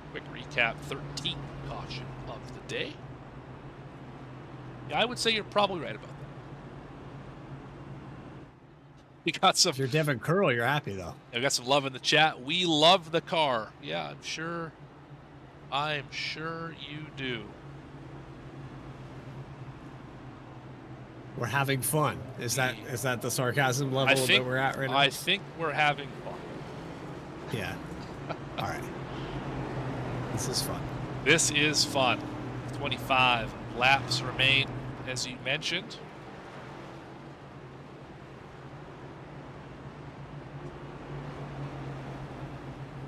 Quick recap, 13th caution of the day. Yeah, I would say you're probably right about that. We got some. If you're Devin Curl, you're happy, though. Yeah, we got some love in the chat. We love the car. Yeah, I'm sure you do. We're having fun. Is that the sarcasm level that we're at right now? I think we're having fun. Yeah. All right. This is fun. This is fun. 25 laps remain, as you mentioned.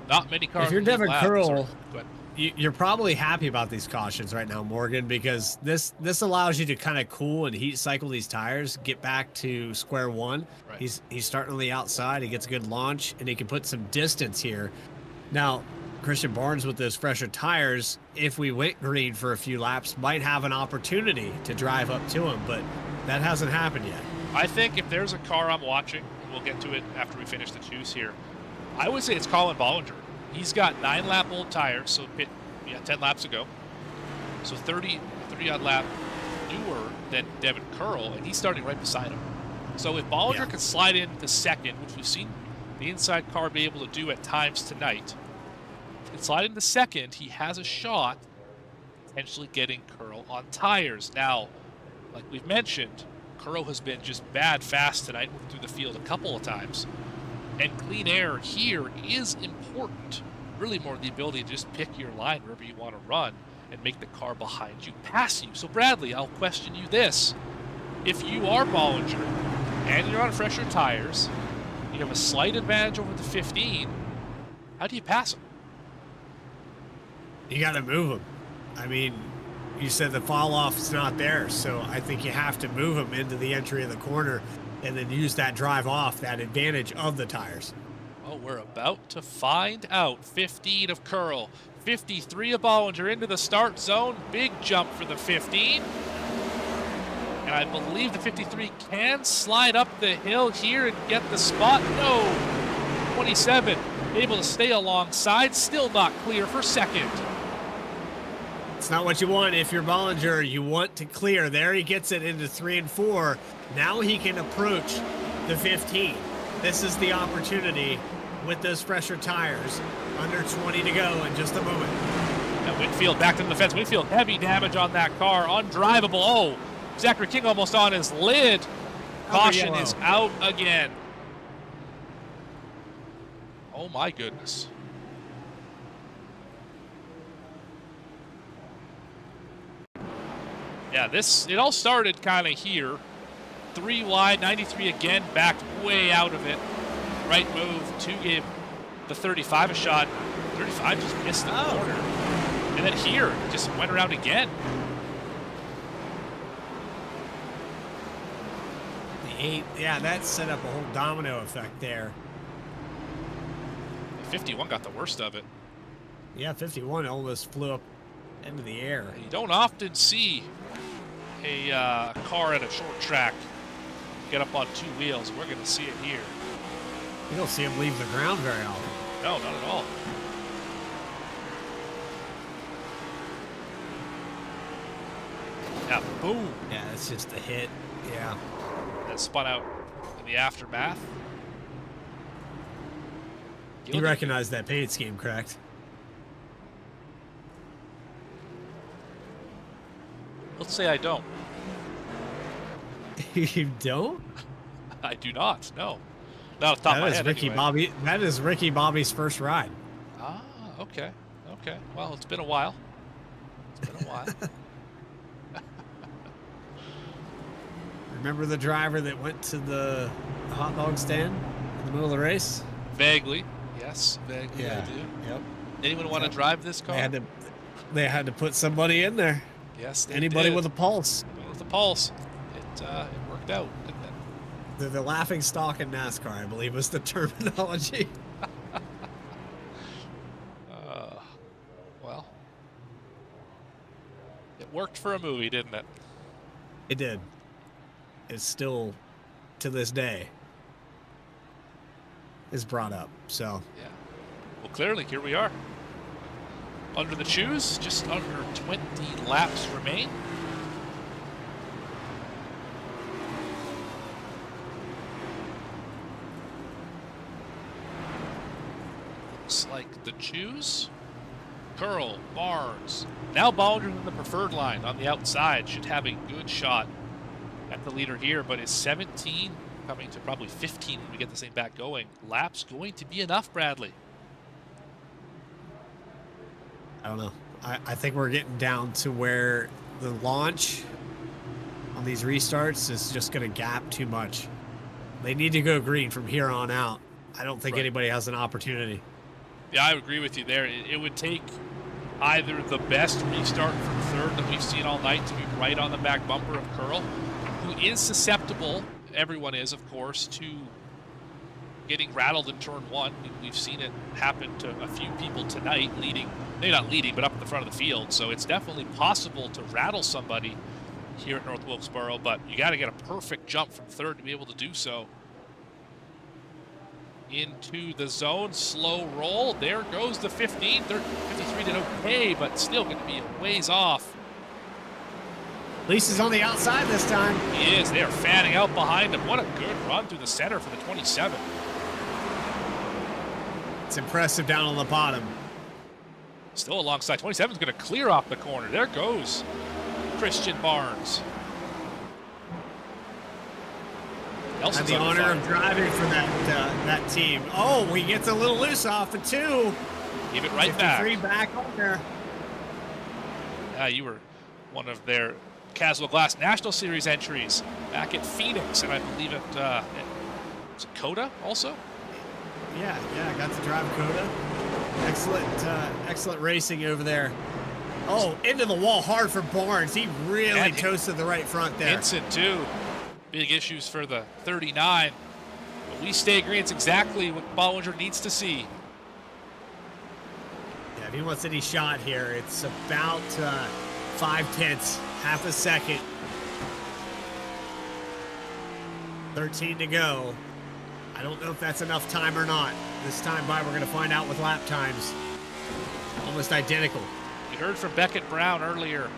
Not many cars. If you're Devin Curl, Go ahead. you're probably happy about these cautions right now, Morgan, because this allows you to kind of cool and heat cycle these tires, get back to square one. Right. He's starting on the outside. He gets a good launch, and he can put some distance here. Now, Christian Barnes with those fresher tires, if we went green for a few laps, might have an opportunity to drive up to him, but that hasn't happened yet. I think if there's a car I'm watching, and we'll get to it after we finish the choose here, I would say it's Colin Bollinger. He's got 9-lap-old tires, so 10 laps ago. So 30-odd lap newer than Devin Curl, and he's starting right beside him. So if Bollinger can slide into second, which we've seen the inside car be able to do at times tonight, can slide into second, he has a shot potentially getting Curl on tires. Now, like we've mentioned, Curl has been just bad fast tonight, went through the field a couple of times. And clean air here is important. Really more the ability to just pick your line wherever you want to run and make the car behind you pass you. So Bradley, I'll question you this. If you are Bollinger and you're on fresher tires, you have a slight advantage over the 15, how do you pass him? You got to move him. I mean, you said the fall off's not there, so I think you have to move him into the entry of the corner and then use that drive off, that advantage of the tires. Well, we're about to find out. 15 of Curl, 53 of Bollinger into the start zone. Big jump for the 15. And I believe the 53 can slide up the hill here and get the spot. No, 27 able to stay alongside, still not clear for second. It's not what you want if you're Bollinger. You want to clear. There he gets it into 3 and 4. Now he can approach the 15. This is the opportunity with those fresher tires. Under 20 to go in just a moment. And Winfield back to the fence. Winfield, heavy damage on that car. Undrivable. Oh, Zachary King almost on his lid. Caution is out again. Oh, my goodness. Yeah, it all started kind of here. 3 wide, 93 again, backed way out of it. Right move, 2 gave the 35 a shot. 35 just missed the corner. And then here, just went around again. The 8, yeah, that set up a whole domino effect there. 51 got the worst of it. Yeah, 51 almost flew up into the air. You don't often see a car at a short track get up on 2 wheels. We're going to see it here. You don't see him leave the ground very often. No, not at all. Yeah, boom. Yeah, it's just a hit. Yeah. That spun out in the aftermath. You recognize that paint scheme, correct? Let's say I don't. You don't? I do not. No. Not off the top of my head. Anyway. That is Ricky Bobby's first ride. Ah, okay. Okay. Well, it's been a while. It's been a while. Remember the driver that went to the hot dog stand in the middle of the race? Vaguely. Yes, vaguely I do. Yep. Anyone want to drive this car? They had to put somebody in there. Yes, they Anybody did. with a pulse. With a pulse. It worked out, didn't it? They're the laughing stock in NASCAR, I believe, was the terminology. Well, it worked for a movie, didn't it? It did. It's still, to this day, is brought up. So yeah. Well, clearly, here we are. Under the shoes, just under 20 laps remain. Looks like the choose. Curl, Barnes. Now Bollinger in the preferred line on the outside. Should have a good shot at the leader here, but is 17 coming to probably 15 when we get this thing back going. Laps going to be enough, Bradley. I don't know. I think we're getting down to where the launch on these restarts is just going to gap too much. They need to go green from here on out. I don't think anybody has an opportunity. Yeah, I agree with you there. It would take either the best restart from third that we've seen all night to be right on the back bumper of Curl, who is susceptible, everyone is, of course, to getting rattled in turn 1. We've seen it happen to a few people tonight, maybe not leading, but up at the front of the field. So it's definitely possible to rattle somebody here at North Wilkesboro, but you got to get a perfect jump from third to be able to do so. Into the zone, slow roll. There goes the 15. 53 did okay, but still going to be a ways off. Lisa's on the outside this time. He is. They are fanning out behind him. What a good run through the center for the 27. It's impressive down on the bottom. Still alongside. 27 is going to clear off the corner. There goes Christian Barnes. I had the honor of driving for that team. Oh, he gets a little loose off the 2. Give it right back. 53 back on there. Yeah, you were one of their Caswell Glass National Series entries back at Phoenix, and I believe at was it Coda also? Yeah, I got to drive Coda. Excellent racing over there. Oh, into the wall hard for Barnes. He really toasted the right front there. Vincent too. Big issues for the 39. But we stay green. It's exactly what Bollinger needs to see. Yeah, if he wants any shot here, it's about 5/10, half a second. 13 to go. I don't know if that's enough time or not. This time by, we're going to find out with lap times. Almost identical. We heard from Beckett Brown earlier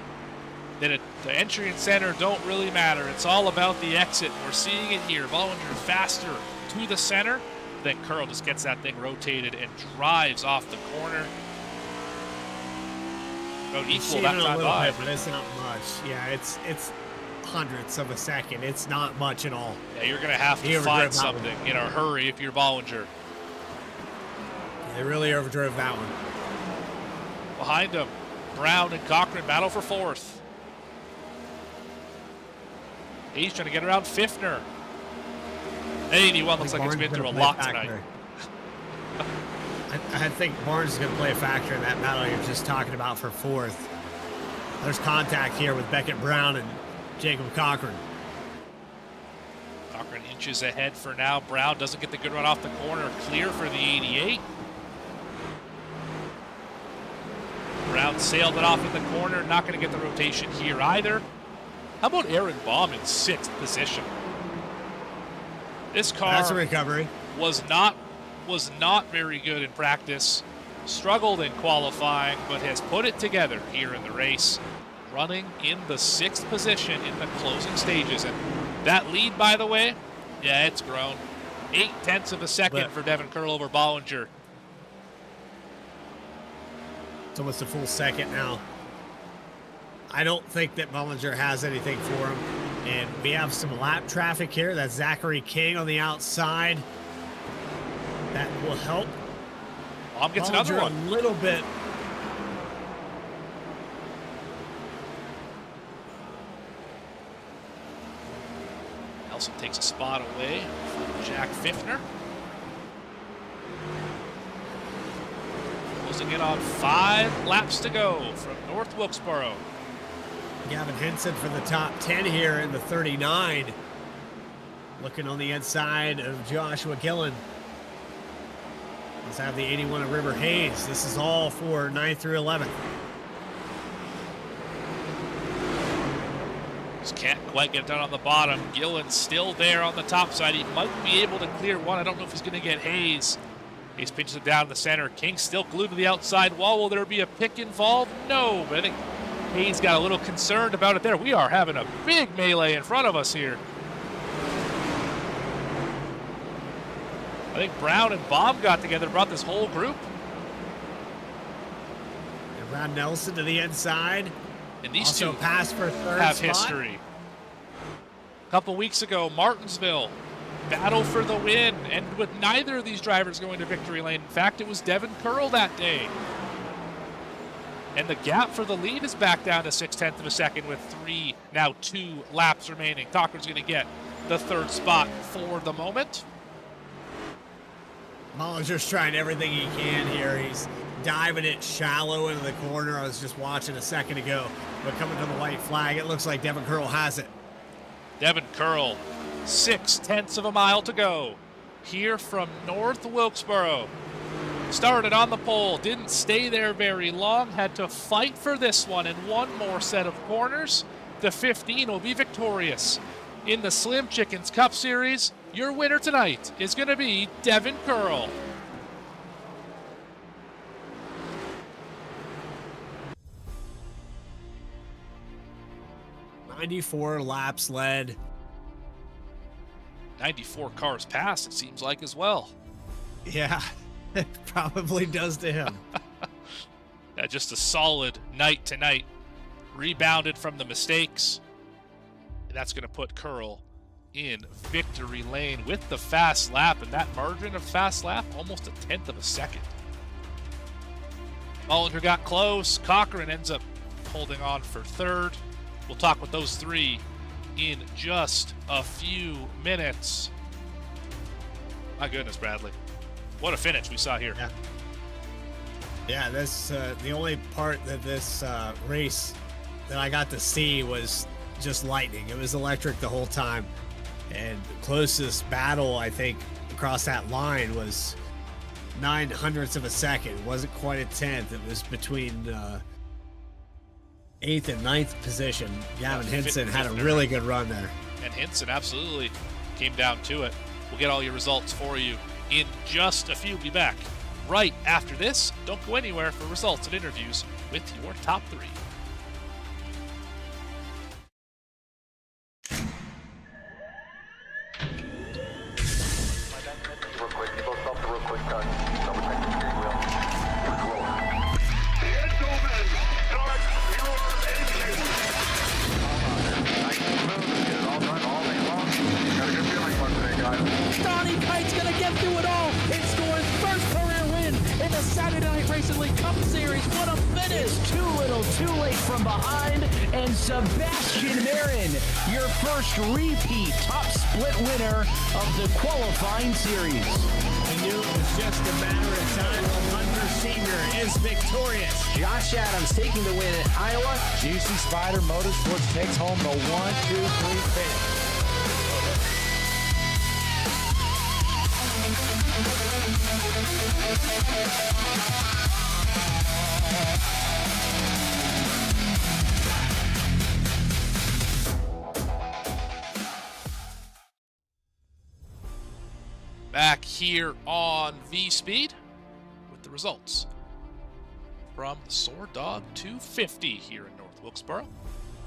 that the entry and center don't really matter. It's all about the exit. We're seeing it here. Bollinger faster to the center. Then Curl just gets that thing rotated and drives off the corner. About equal that time by. But it's not much. Yeah, it's hundredths of a second. It's not much at all. Yeah, you're going to have to find something in a hurry if you're Bollinger. They really overdrove that one. Behind him, Brown and Cochran battle for fourth. He's trying to get around Pfiffner. 81 looks like it's been through a lot tonight. I think Barnes is going to play a factor in that battle you're just talking about for fourth. There's contact here with Beckett Brown and Jacob Cochran. Cochran inches ahead for now. Brown doesn't get the good run off the corner. Clear for the 88. Brown sailed it off in the corner. Not going to get the rotation here either. How about Aaron Baum in 6th position? This car That's a recovery. was not very good in practice. Struggled in qualifying, but has put it together here in the race. Running in the 6th position in the closing stages. And that lead, by the way, yeah, it's grown. 0.8 of a second for Devin Curl over Bollinger. It's almost a full second now. I don't think that Bollinger has anything for him. And we have some lap traffic here. That's Zachary King on the outside. That will help. Baum gets another one. A little bit. Nelson takes a spot away from Jack Pfiffner. Closing in on 5 laps to go from North Wilkesboro. Gavin Henson for the top 10 here in the 39. Looking on the inside of Joshua Gillen. Let's have the 81 of River Hayes. This is all for 9th through 11th. Just can't quite get it done on the bottom. Gillen's still there on the top side. He might be able to clear one. I don't know if he's going to get Hayes. Hayes pinches it down the center. King still glued to the outside wall. Will there be a pick involved? No, but I think Hayes got a little concerned about it there. We are having a big melee in front of us here. I think Brown and Baum got together, brought this whole group. And Ron Nelson to the inside. And these also two passed for third have spot. history. A couple weeks ago, Martinsville, battle for the win, and with neither of these drivers going to victory lane. In fact, it was Devin Curl that day. And the gap for the lead is back down to 0.6 of a second with 2 laps remaining. Cochran's going to get the 3rd spot for the moment. Bollinger's trying everything he can here. He's diving it shallow into the corner. I was just watching a second ago. But coming to the white flag, it looks like Devin Curl has it. Devin Curl, 0.6 of a mile to go. Here from North Wilkesboro. Started on the pole, didn't stay there very long, had to fight for this one and one more set of corners. The 15 will be victorious. In the Slim Chickens Cup Series, your winner tonight is going to be Devin Curl. .94 laps led. 94 cars passed, it seems like, as well. Yeah, it probably does to him. Yeah, just a solid night tonight. Rebounded from the mistakes. And that's going to put Curl in victory lane with the fast lap. And that margin of fast lap, almost 1/10 of a second. Bollinger got close. Cochran ends up holding on for 3rd. We'll talk with those 3 in just a few minutes. My goodness, Bradley. What a finish we saw here. Yeah, this the only part that this race that I got to see was just lightning. It was electric the whole time. And the closest battle, I think, across that line was 0.09 of a second. It wasn't quite 1/10. It was between 8th and 9th position. Gavin Henson had a really good run there. And Henson absolutely came down to it. We'll get all your results for you in just a few. Be back right after this. Don't go anywhere for results and interviews with your top 3. Real quick, you both stop the real quick touch. Double check the steering wheel. Donnie Kite's going to get through it all and score his first career win in the Saturday Night Racing League Cup Series. What a finish! It's too little, too late from behind, and Sebastian Marin, your first repeat top split winner of the qualifying series. We knew it was just a matter of time. Hunter Sr. is victorious. Josh Adams taking the win at Iowa. GC Spider Motorsports takes home the 1-2-3 finish. Back here on VSPEED with the results from the Sword Dog 250 here in North Wilkesboro.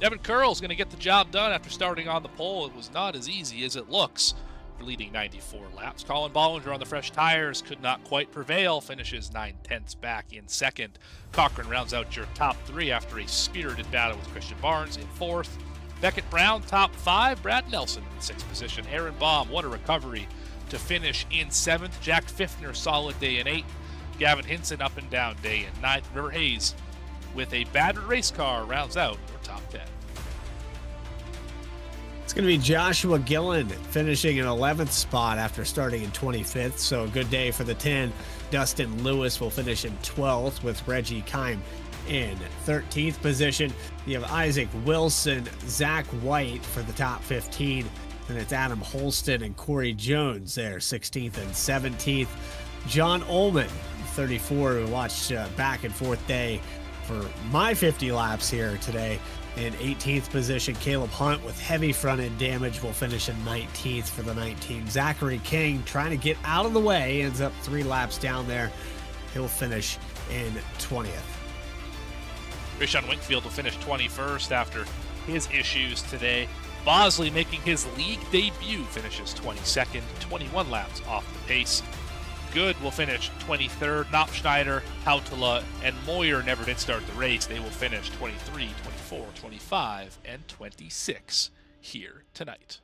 Devin Curl's going to get the job done after starting on the pole. It was not as easy as it looks for leading 94 laps. Colin Bollinger on the fresh tires could not quite prevail, finishes 9/10 back in second. Cochran rounds out your top 3 after a spirited battle with Christian Barnes in 4th. Beckett Brown top 5, Brad Nelson in 6th position. Aaron Baum, what a recovery to finish in 7th. Jack Fiffner, solid day in 8th. Gavin Hinson, up and down day in 9th. River Hayes, with a battered race car, rounds out your top 10. It's going to be Joshua Gillen finishing in 11th spot after starting in 25th. So a good day for the 10. Dustin Lewis will finish in 12th with Reggie Kime in 13th position. You have Isaac Wilson, Zach White for the top 15. And it's Adam Holston and Corey Jones there, 16th and 17th. John Ullman, 34, who watched back and forth day for my 50 laps here today. In 18th position, Caleb Hunt with heavy front end damage will finish in 19th for the 19. Zachary King trying to get out of the way, ends up 3 laps down there. He'll finish in 20th. Rashawn Winkfield will finish 21st after his issues today. Bosley making his league debut, finishes 22nd, 21 laps off the pace. Good will finish 23rd. Knopfschneider, Hautala, and Moyer never did start the race. They will finish 23, 24, 25, and 26 here tonight.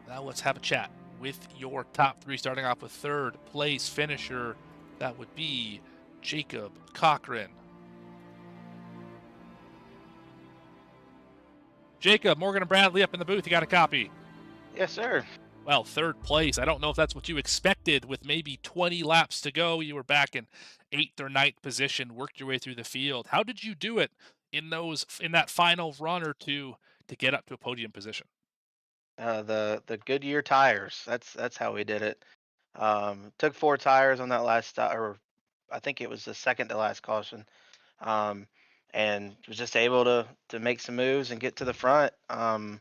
Now let's have a chat with your top 3, starting off with 3rd place finisher. That would be Jacob Cochran. Jacob, Morgan and Bradley up in the booth. You got a copy? Yes, sir. Well, 3rd place. I don't know if that's what you expected with maybe 20 laps to go. You were back in 8th or 9th position, worked your way through the field. How did you do it in that final run or two to get up to a podium position? The Goodyear tires. That's how we did it. Took 4 tires on that last stop, or I think it was the second to last caution. And was just able to make some moves and get to the front. I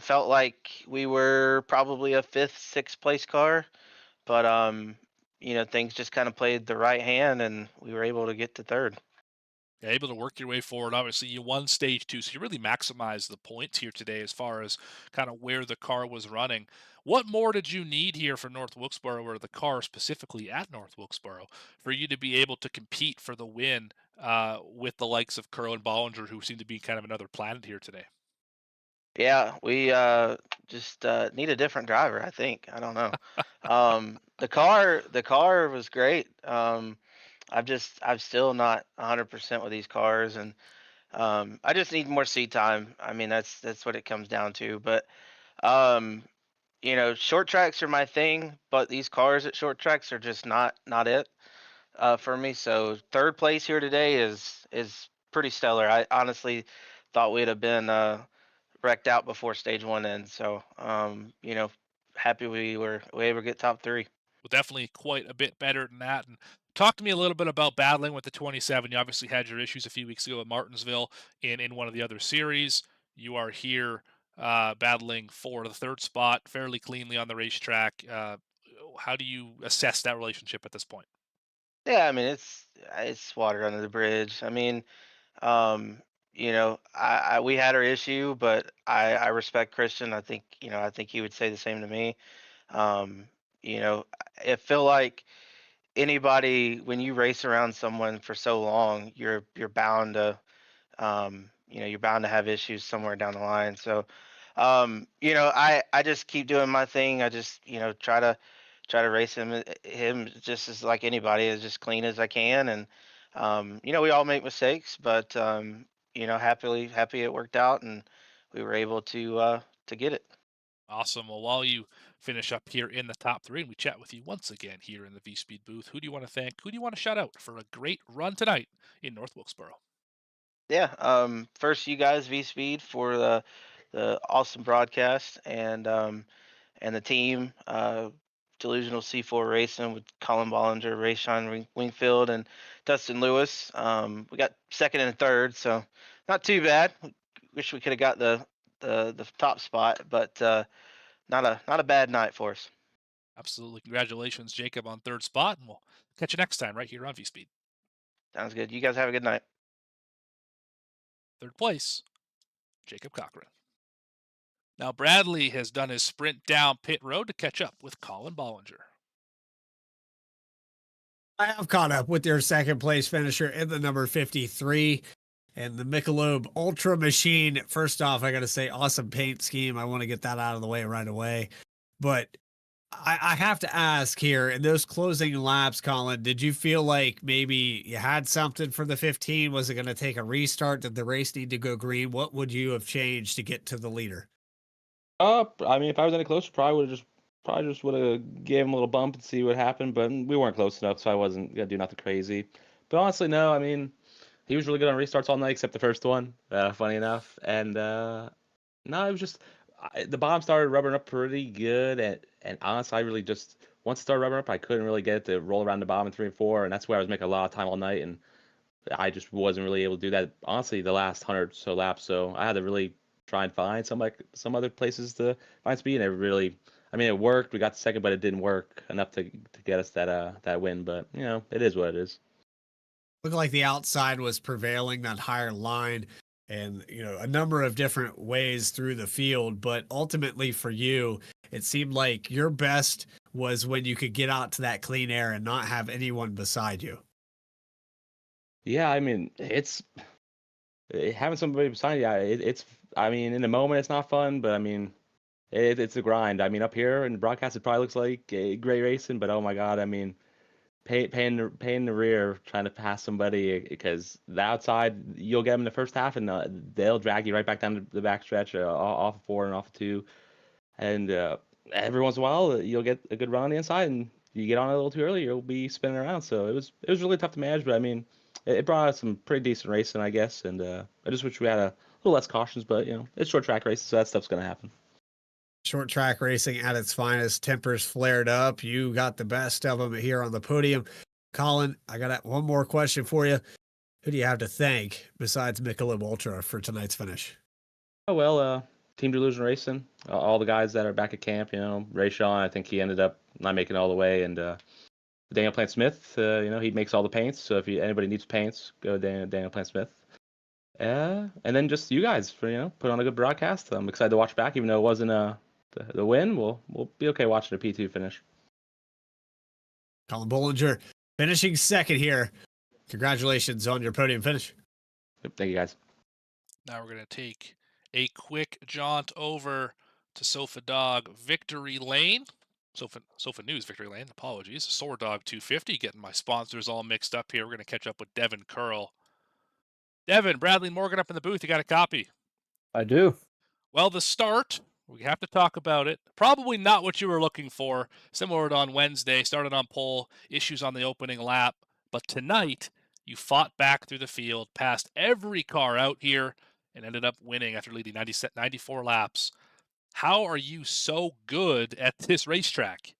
felt like we were probably a 5th, 6th place car, but things just kind of played the right hand, and we were able to get to 3rd. Yeah, able to work your way forward. Obviously, you won stage 2, so you really maximized the points here today as far as kind of where the car was running. What more did you need here for North Wilkesboro, or the car specifically at North Wilkesboro, for you to be able to compete for the win with the likes of Curl and Bollinger, who seem to be kind of another planet here today? Yeah, we just need a different driver, I think. I don't know. The car was great. I'm still not 100% with these cars, and I just need more seat time. I mean, that's what it comes down to. But short tracks are my thing, but these cars at short tracks are just not it for me. So 3rd place here today is pretty stellar. I honestly thought we'd have been wrecked out before stage 1 ends. So happy we were able to get top 3. Well, definitely quite a bit better than that. And talk to me a little bit about battling with the 27. You obviously had your issues a few weeks ago at Martinsville in one of the other series. You are here battling for the 3rd spot fairly cleanly on the racetrack. How do you assess that relationship at this point? Yeah, I mean it's water under the bridge. I mean, um, we had our issue, but I respect Christian. I think he would say the same to me. Um, you know, I feel like anybody when you race around someone for so long, you're bound to you're bound to have issues somewhere down the line. So, I just keep doing my thing. I just, try to race him just as like anybody, as just clean as I can. And, we all make mistakes, but, happy it worked out and we were able to get it. Awesome. Well, while you finish up here in the top three and we chat with you once again here in the VSPEED booth, who do you want to thank? Who do you want to shout out for a great run tonight in North Wilkesboro? Yeah. First, you guys, V Speed, for the awesome broadcast, and the team, Delusional C4 Racing with Colin Bollinger, Rayshawn Wingfield, and Dustin Lewis. We got second and third, so not too bad. Wish we could have got the top spot, but not a bad night for us. Absolutely. Congratulations, Jacob, on third spot, and we'll catch you next time right here on VSPEED. Sounds good. You guys have a good night. Third place, Jacob Cochran. Now Bradley has done his sprint down pit road to catch up with Colin Bollinger. I have caught up with your second place finisher in the number 53 and the Michelob Ultra Machine. First off, I got to say, awesome paint scheme. I want to get that out of the way right away. But I have to ask here, in those closing laps, Colin, did you feel like maybe you had something for the 15? Was it going to take a restart? Did the race need to go green? What would you have changed to get to the leader? I mean, if I was any closer, probably just would have gave him a little bump and see what happened. But we weren't close enough, so I wasn't gonna do nothing crazy. But honestly, no. I mean, he was really good on restarts all night except the first one. Funny enough, and no, it was just the bottom started rubbering up pretty good, and honestly, I really just once it started rubbering up, I couldn't really get it to roll around the bottom in 3 and 4, and that's where I was making a lot of time all night, and I just wasn't really able to do that. Honestly, the last 100 or so laps, so I had to really try and find some other places to find speed, and it really. I mean, it worked. We got the second, but it didn't work enough to get us that win. But it is what it is. Looked like the outside was prevailing, that higher line, and a number of different ways through the field. But ultimately, for you, it seemed like your best was when you could get out to that clean air and not have anyone beside you. Yeah, I mean, it's having somebody beside you. It's. I mean, in the moment, it's not fun, but I mean. It's a grind. I mean, up here in the broadcast, it probably looks like a great racing, but oh my God, I mean, pain in the rear trying to pass somebody because the outside, you'll get them in the first half and they'll drag you right back down the back stretch off of 4 and off of 2. And every once in a while, you'll get a good run on the inside and you get on a little too early, you'll be spinning around. So it was really tough to manage, but I mean, it brought us some pretty decent racing, I guess. And I just wish we had a little less cautions, but it's short track races, so that stuff's going to happen. Short track racing at its finest. Tempers flared up. You got the best of them here on the podium. Colin, I got one more question for you. Who do you have to thank besides Michelob Ultra for tonight's finish? Oh, well, Team Delusion Racing, all the guys that are back at camp, Rayshawn, I think he ended up not making it all the way, and Daniel Plant Smith, he makes all the paints, so if anybody needs paints, go to Daniel Plant Smith. And then just you guys for, put on a good broadcast. I'm excited to watch back, even though it wasn't the win. We'll be okay watching a P2 finish. Colin Bollinger finishing second here. Congratulations on your podium finish. Yep, thank you, guys. Now we're going to take a quick jaunt over to Sofa Dog Victory Lane. Sofa News Victory Lane, apologies. Sword Dog 250, getting my sponsors all mixed up here. We're going to catch up with Devin Curl. Devin, Bradley Morgan up in the booth. You got a copy? I do. Well, the start, we have to talk about it. Probably not what you were looking for. Similar to on Wednesday, started on pole, issues on the opening lap. But tonight, you fought back through the field, passed every car out here, and ended up winning after leading 94 laps. How are you so good at this racetrack?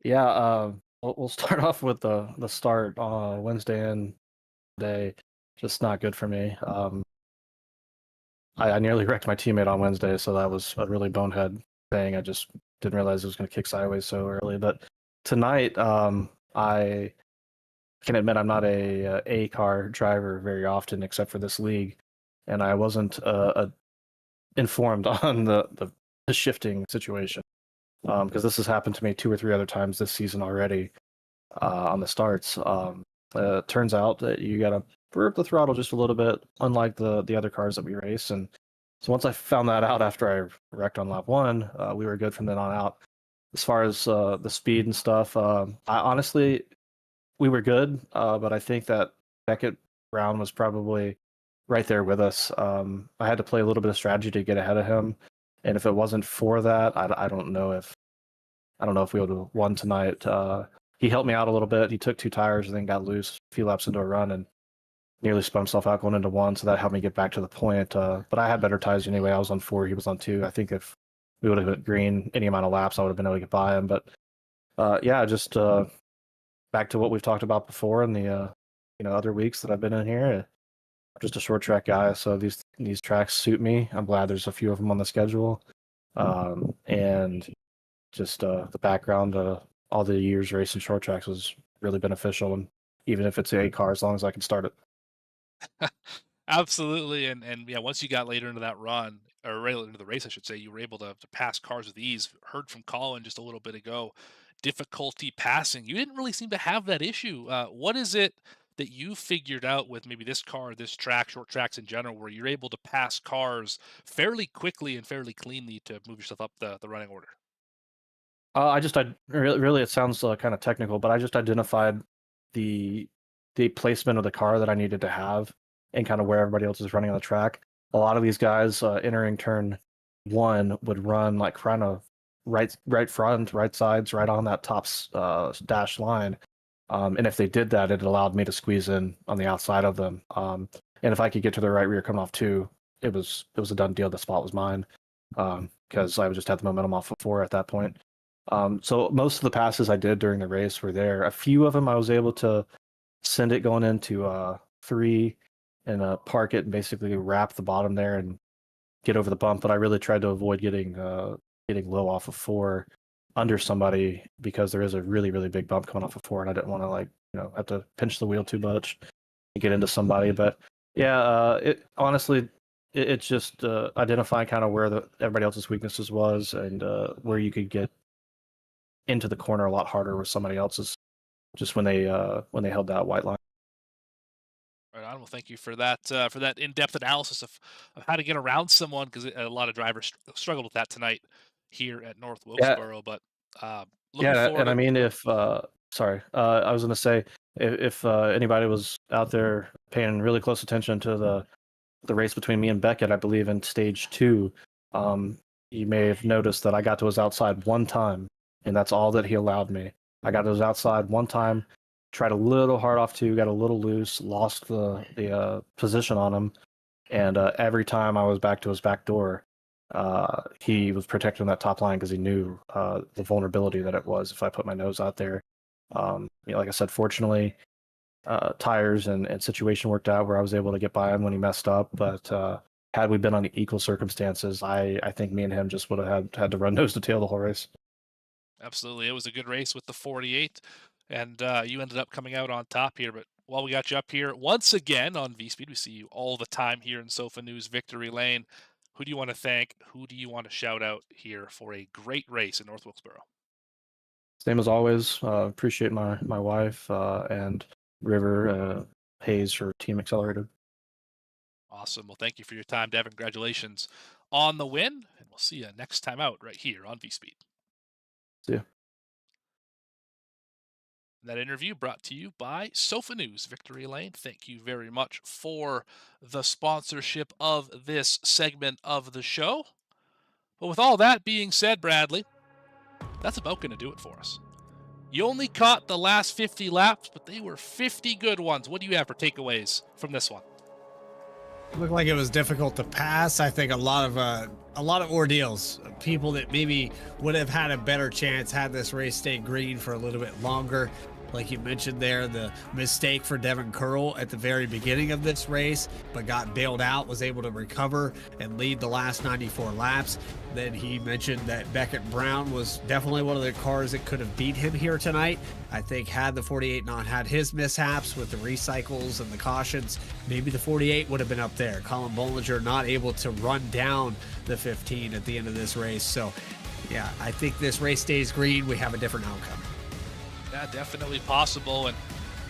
Yeah, we'll start off with the start Wednesday and day. Just not good for me. I nearly wrecked my teammate on Wednesday, so that was a really bonehead thing. I just didn't realize it was going to kick sideways so early. But tonight, I can admit I'm not a car driver very often, except for this league, and I wasn't informed on the shifting situation, because this has happened to me 2 or 3 other times this season already on the starts. Turns out that you gotta burp the throttle just a little bit, unlike the other cars that we race. And so once I found that out after I wrecked on lap 1, we were good from then on out. As far as the speed and stuff, honestly, we were good, but I think that Beckett Brown was probably right there with us. I had to play a little bit of strategy to get ahead of him, and if it wasn't for that, I don't know if we would have won tonight. He helped me out a little bit. He took 2 tires and then got loose a few laps into a run and nearly spun himself out going into 1, so that helped me get back to the point. But I had better tires anyway. I was on 4, he was on 2. I think if we would have hit green any amount of laps, I would have been able to get by him. But yeah, just back to what we've talked about before in the other weeks that I've been in here. I'm just a short track guy, so these tracks suit me. I'm glad there's a few of them on the schedule, and just the background, all the years racing short tracks was really beneficial. And even if it's a car, as long as I can start it. Absolutely, and yeah, once you got later into that run, or right into the race, I should say, you were able to pass cars with ease. Heard from Colin just a little bit ago, difficulty passing. You didn't really seem to have that issue. What is it that you figured out with maybe this car, this track, short tracks in general, where you're able to pass cars fairly quickly and fairly cleanly to move yourself up the running order? I really, it sounds kind of technical, but I just identified the placement of the car that I needed to have and kind of where everybody else is running on the track. A lot of these guys entering turn 1 would run like kind of right front, right sides, right on that top dash line. And if they did that, it allowed me to squeeze in on the outside of them. And if I could get to the right rear coming off 2, it was a done deal. The spot was mine, because I just had the momentum off of 4 at that point. So most of the passes I did during the race were there. A few of them I was able to send it going into 3 and park it and basically wrap the bottom there and get over the bump. But I really tried to avoid getting low off of 4 under somebody, because there is a really, really big bump coming off of 4, and I didn't want to have to pinch the wheel too much and get into somebody. But yeah, it's just identifying kind of where everybody else's weaknesses was, and where you could get into the corner a lot harder with somebody else's, just when they held that white line. Right on. Well, thank you for that in-depth analysis of how to get around someone, because a lot of drivers struggled with that tonight here at North Wilkesboro. But looking forward. And I mean, if sorry, I was going to say, if anybody was out there paying really close attention to the race between me and Beckett, I believe in stage 2, you may have noticed that I got to his outside 1 time, and that's all that he allowed me. I got to his outside 1 time, tried a little hard off 2, got a little loose, lost the position on him, and every time I was back to his back door, he was protecting that top line, because he knew the vulnerability that it was if I put my nose out there. Like I said, fortunately, tires and situation worked out where I was able to get by him when he messed up. But had we been on equal circumstances, I think me and him just would have had to run nose to tail the whole race. Absolutely. It was a good race with the 48, and you ended up coming out on top here. But while we got you up here once again on VSPEED, we see you all the time here in Sofa News Victory Lane. Who do you want to thank? Who do you want to shout out here for a great race in North Wilkesboro? Same as always. Appreciate my wife and River Hayes for Team Accelerated. Awesome. Well, thank you for your time, Devin. Congratulations on the win, and we'll see you next time out right here on VSPEED. See ya. That interview brought to you by Sofa News Victory Lane. Thank you very much for the sponsorship of this segment of the show. But with all that being said, Bradley, that's about going to do it for us. You only caught the last 50 laps, but they were 50 good ones. What do you have for takeaways from this one? Looked like it was difficult to pass. I think a lot of ordeals. People that maybe would have had a better chance had this race stayed green for a little bit longer. Like you mentioned there, the mistake for Devin Curl at the very beginning of this race, but got bailed out, was able to recover and lead the last 94 laps. Then he mentioned that Beckett Brown was definitely one of the cars that could have beat him here tonight. I think had the 48 not had his mishaps with the recycles and the cautions, maybe the 48 would have been up there. Colin Bollinger not able to run down the 15 at the end of this race. So yeah, I think this race stays green. We have a different outcome. Yeah, definitely possible. And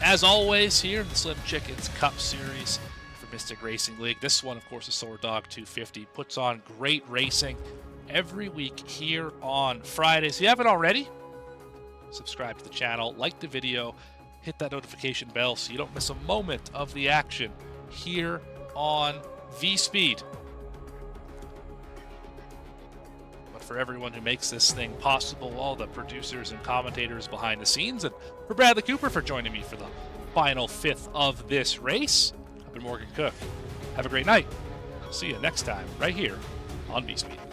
as always, here in the Slim Chickens Cup Series for Mystic Racing League, this one, of course, is Sword Dog 250, puts on great racing every week here on Fridays. If you haven't already, subscribe to the channel, like the video, hit that notification bell so you don't miss a moment of the action here on VSPEED. For everyone who makes this thing possible, all the producers and commentators behind the scenes, and for Bradley Cooper for joining me for the final fifth of this race. I've been Morgan Cook. Have a great night. See you next time right here on VSPEED.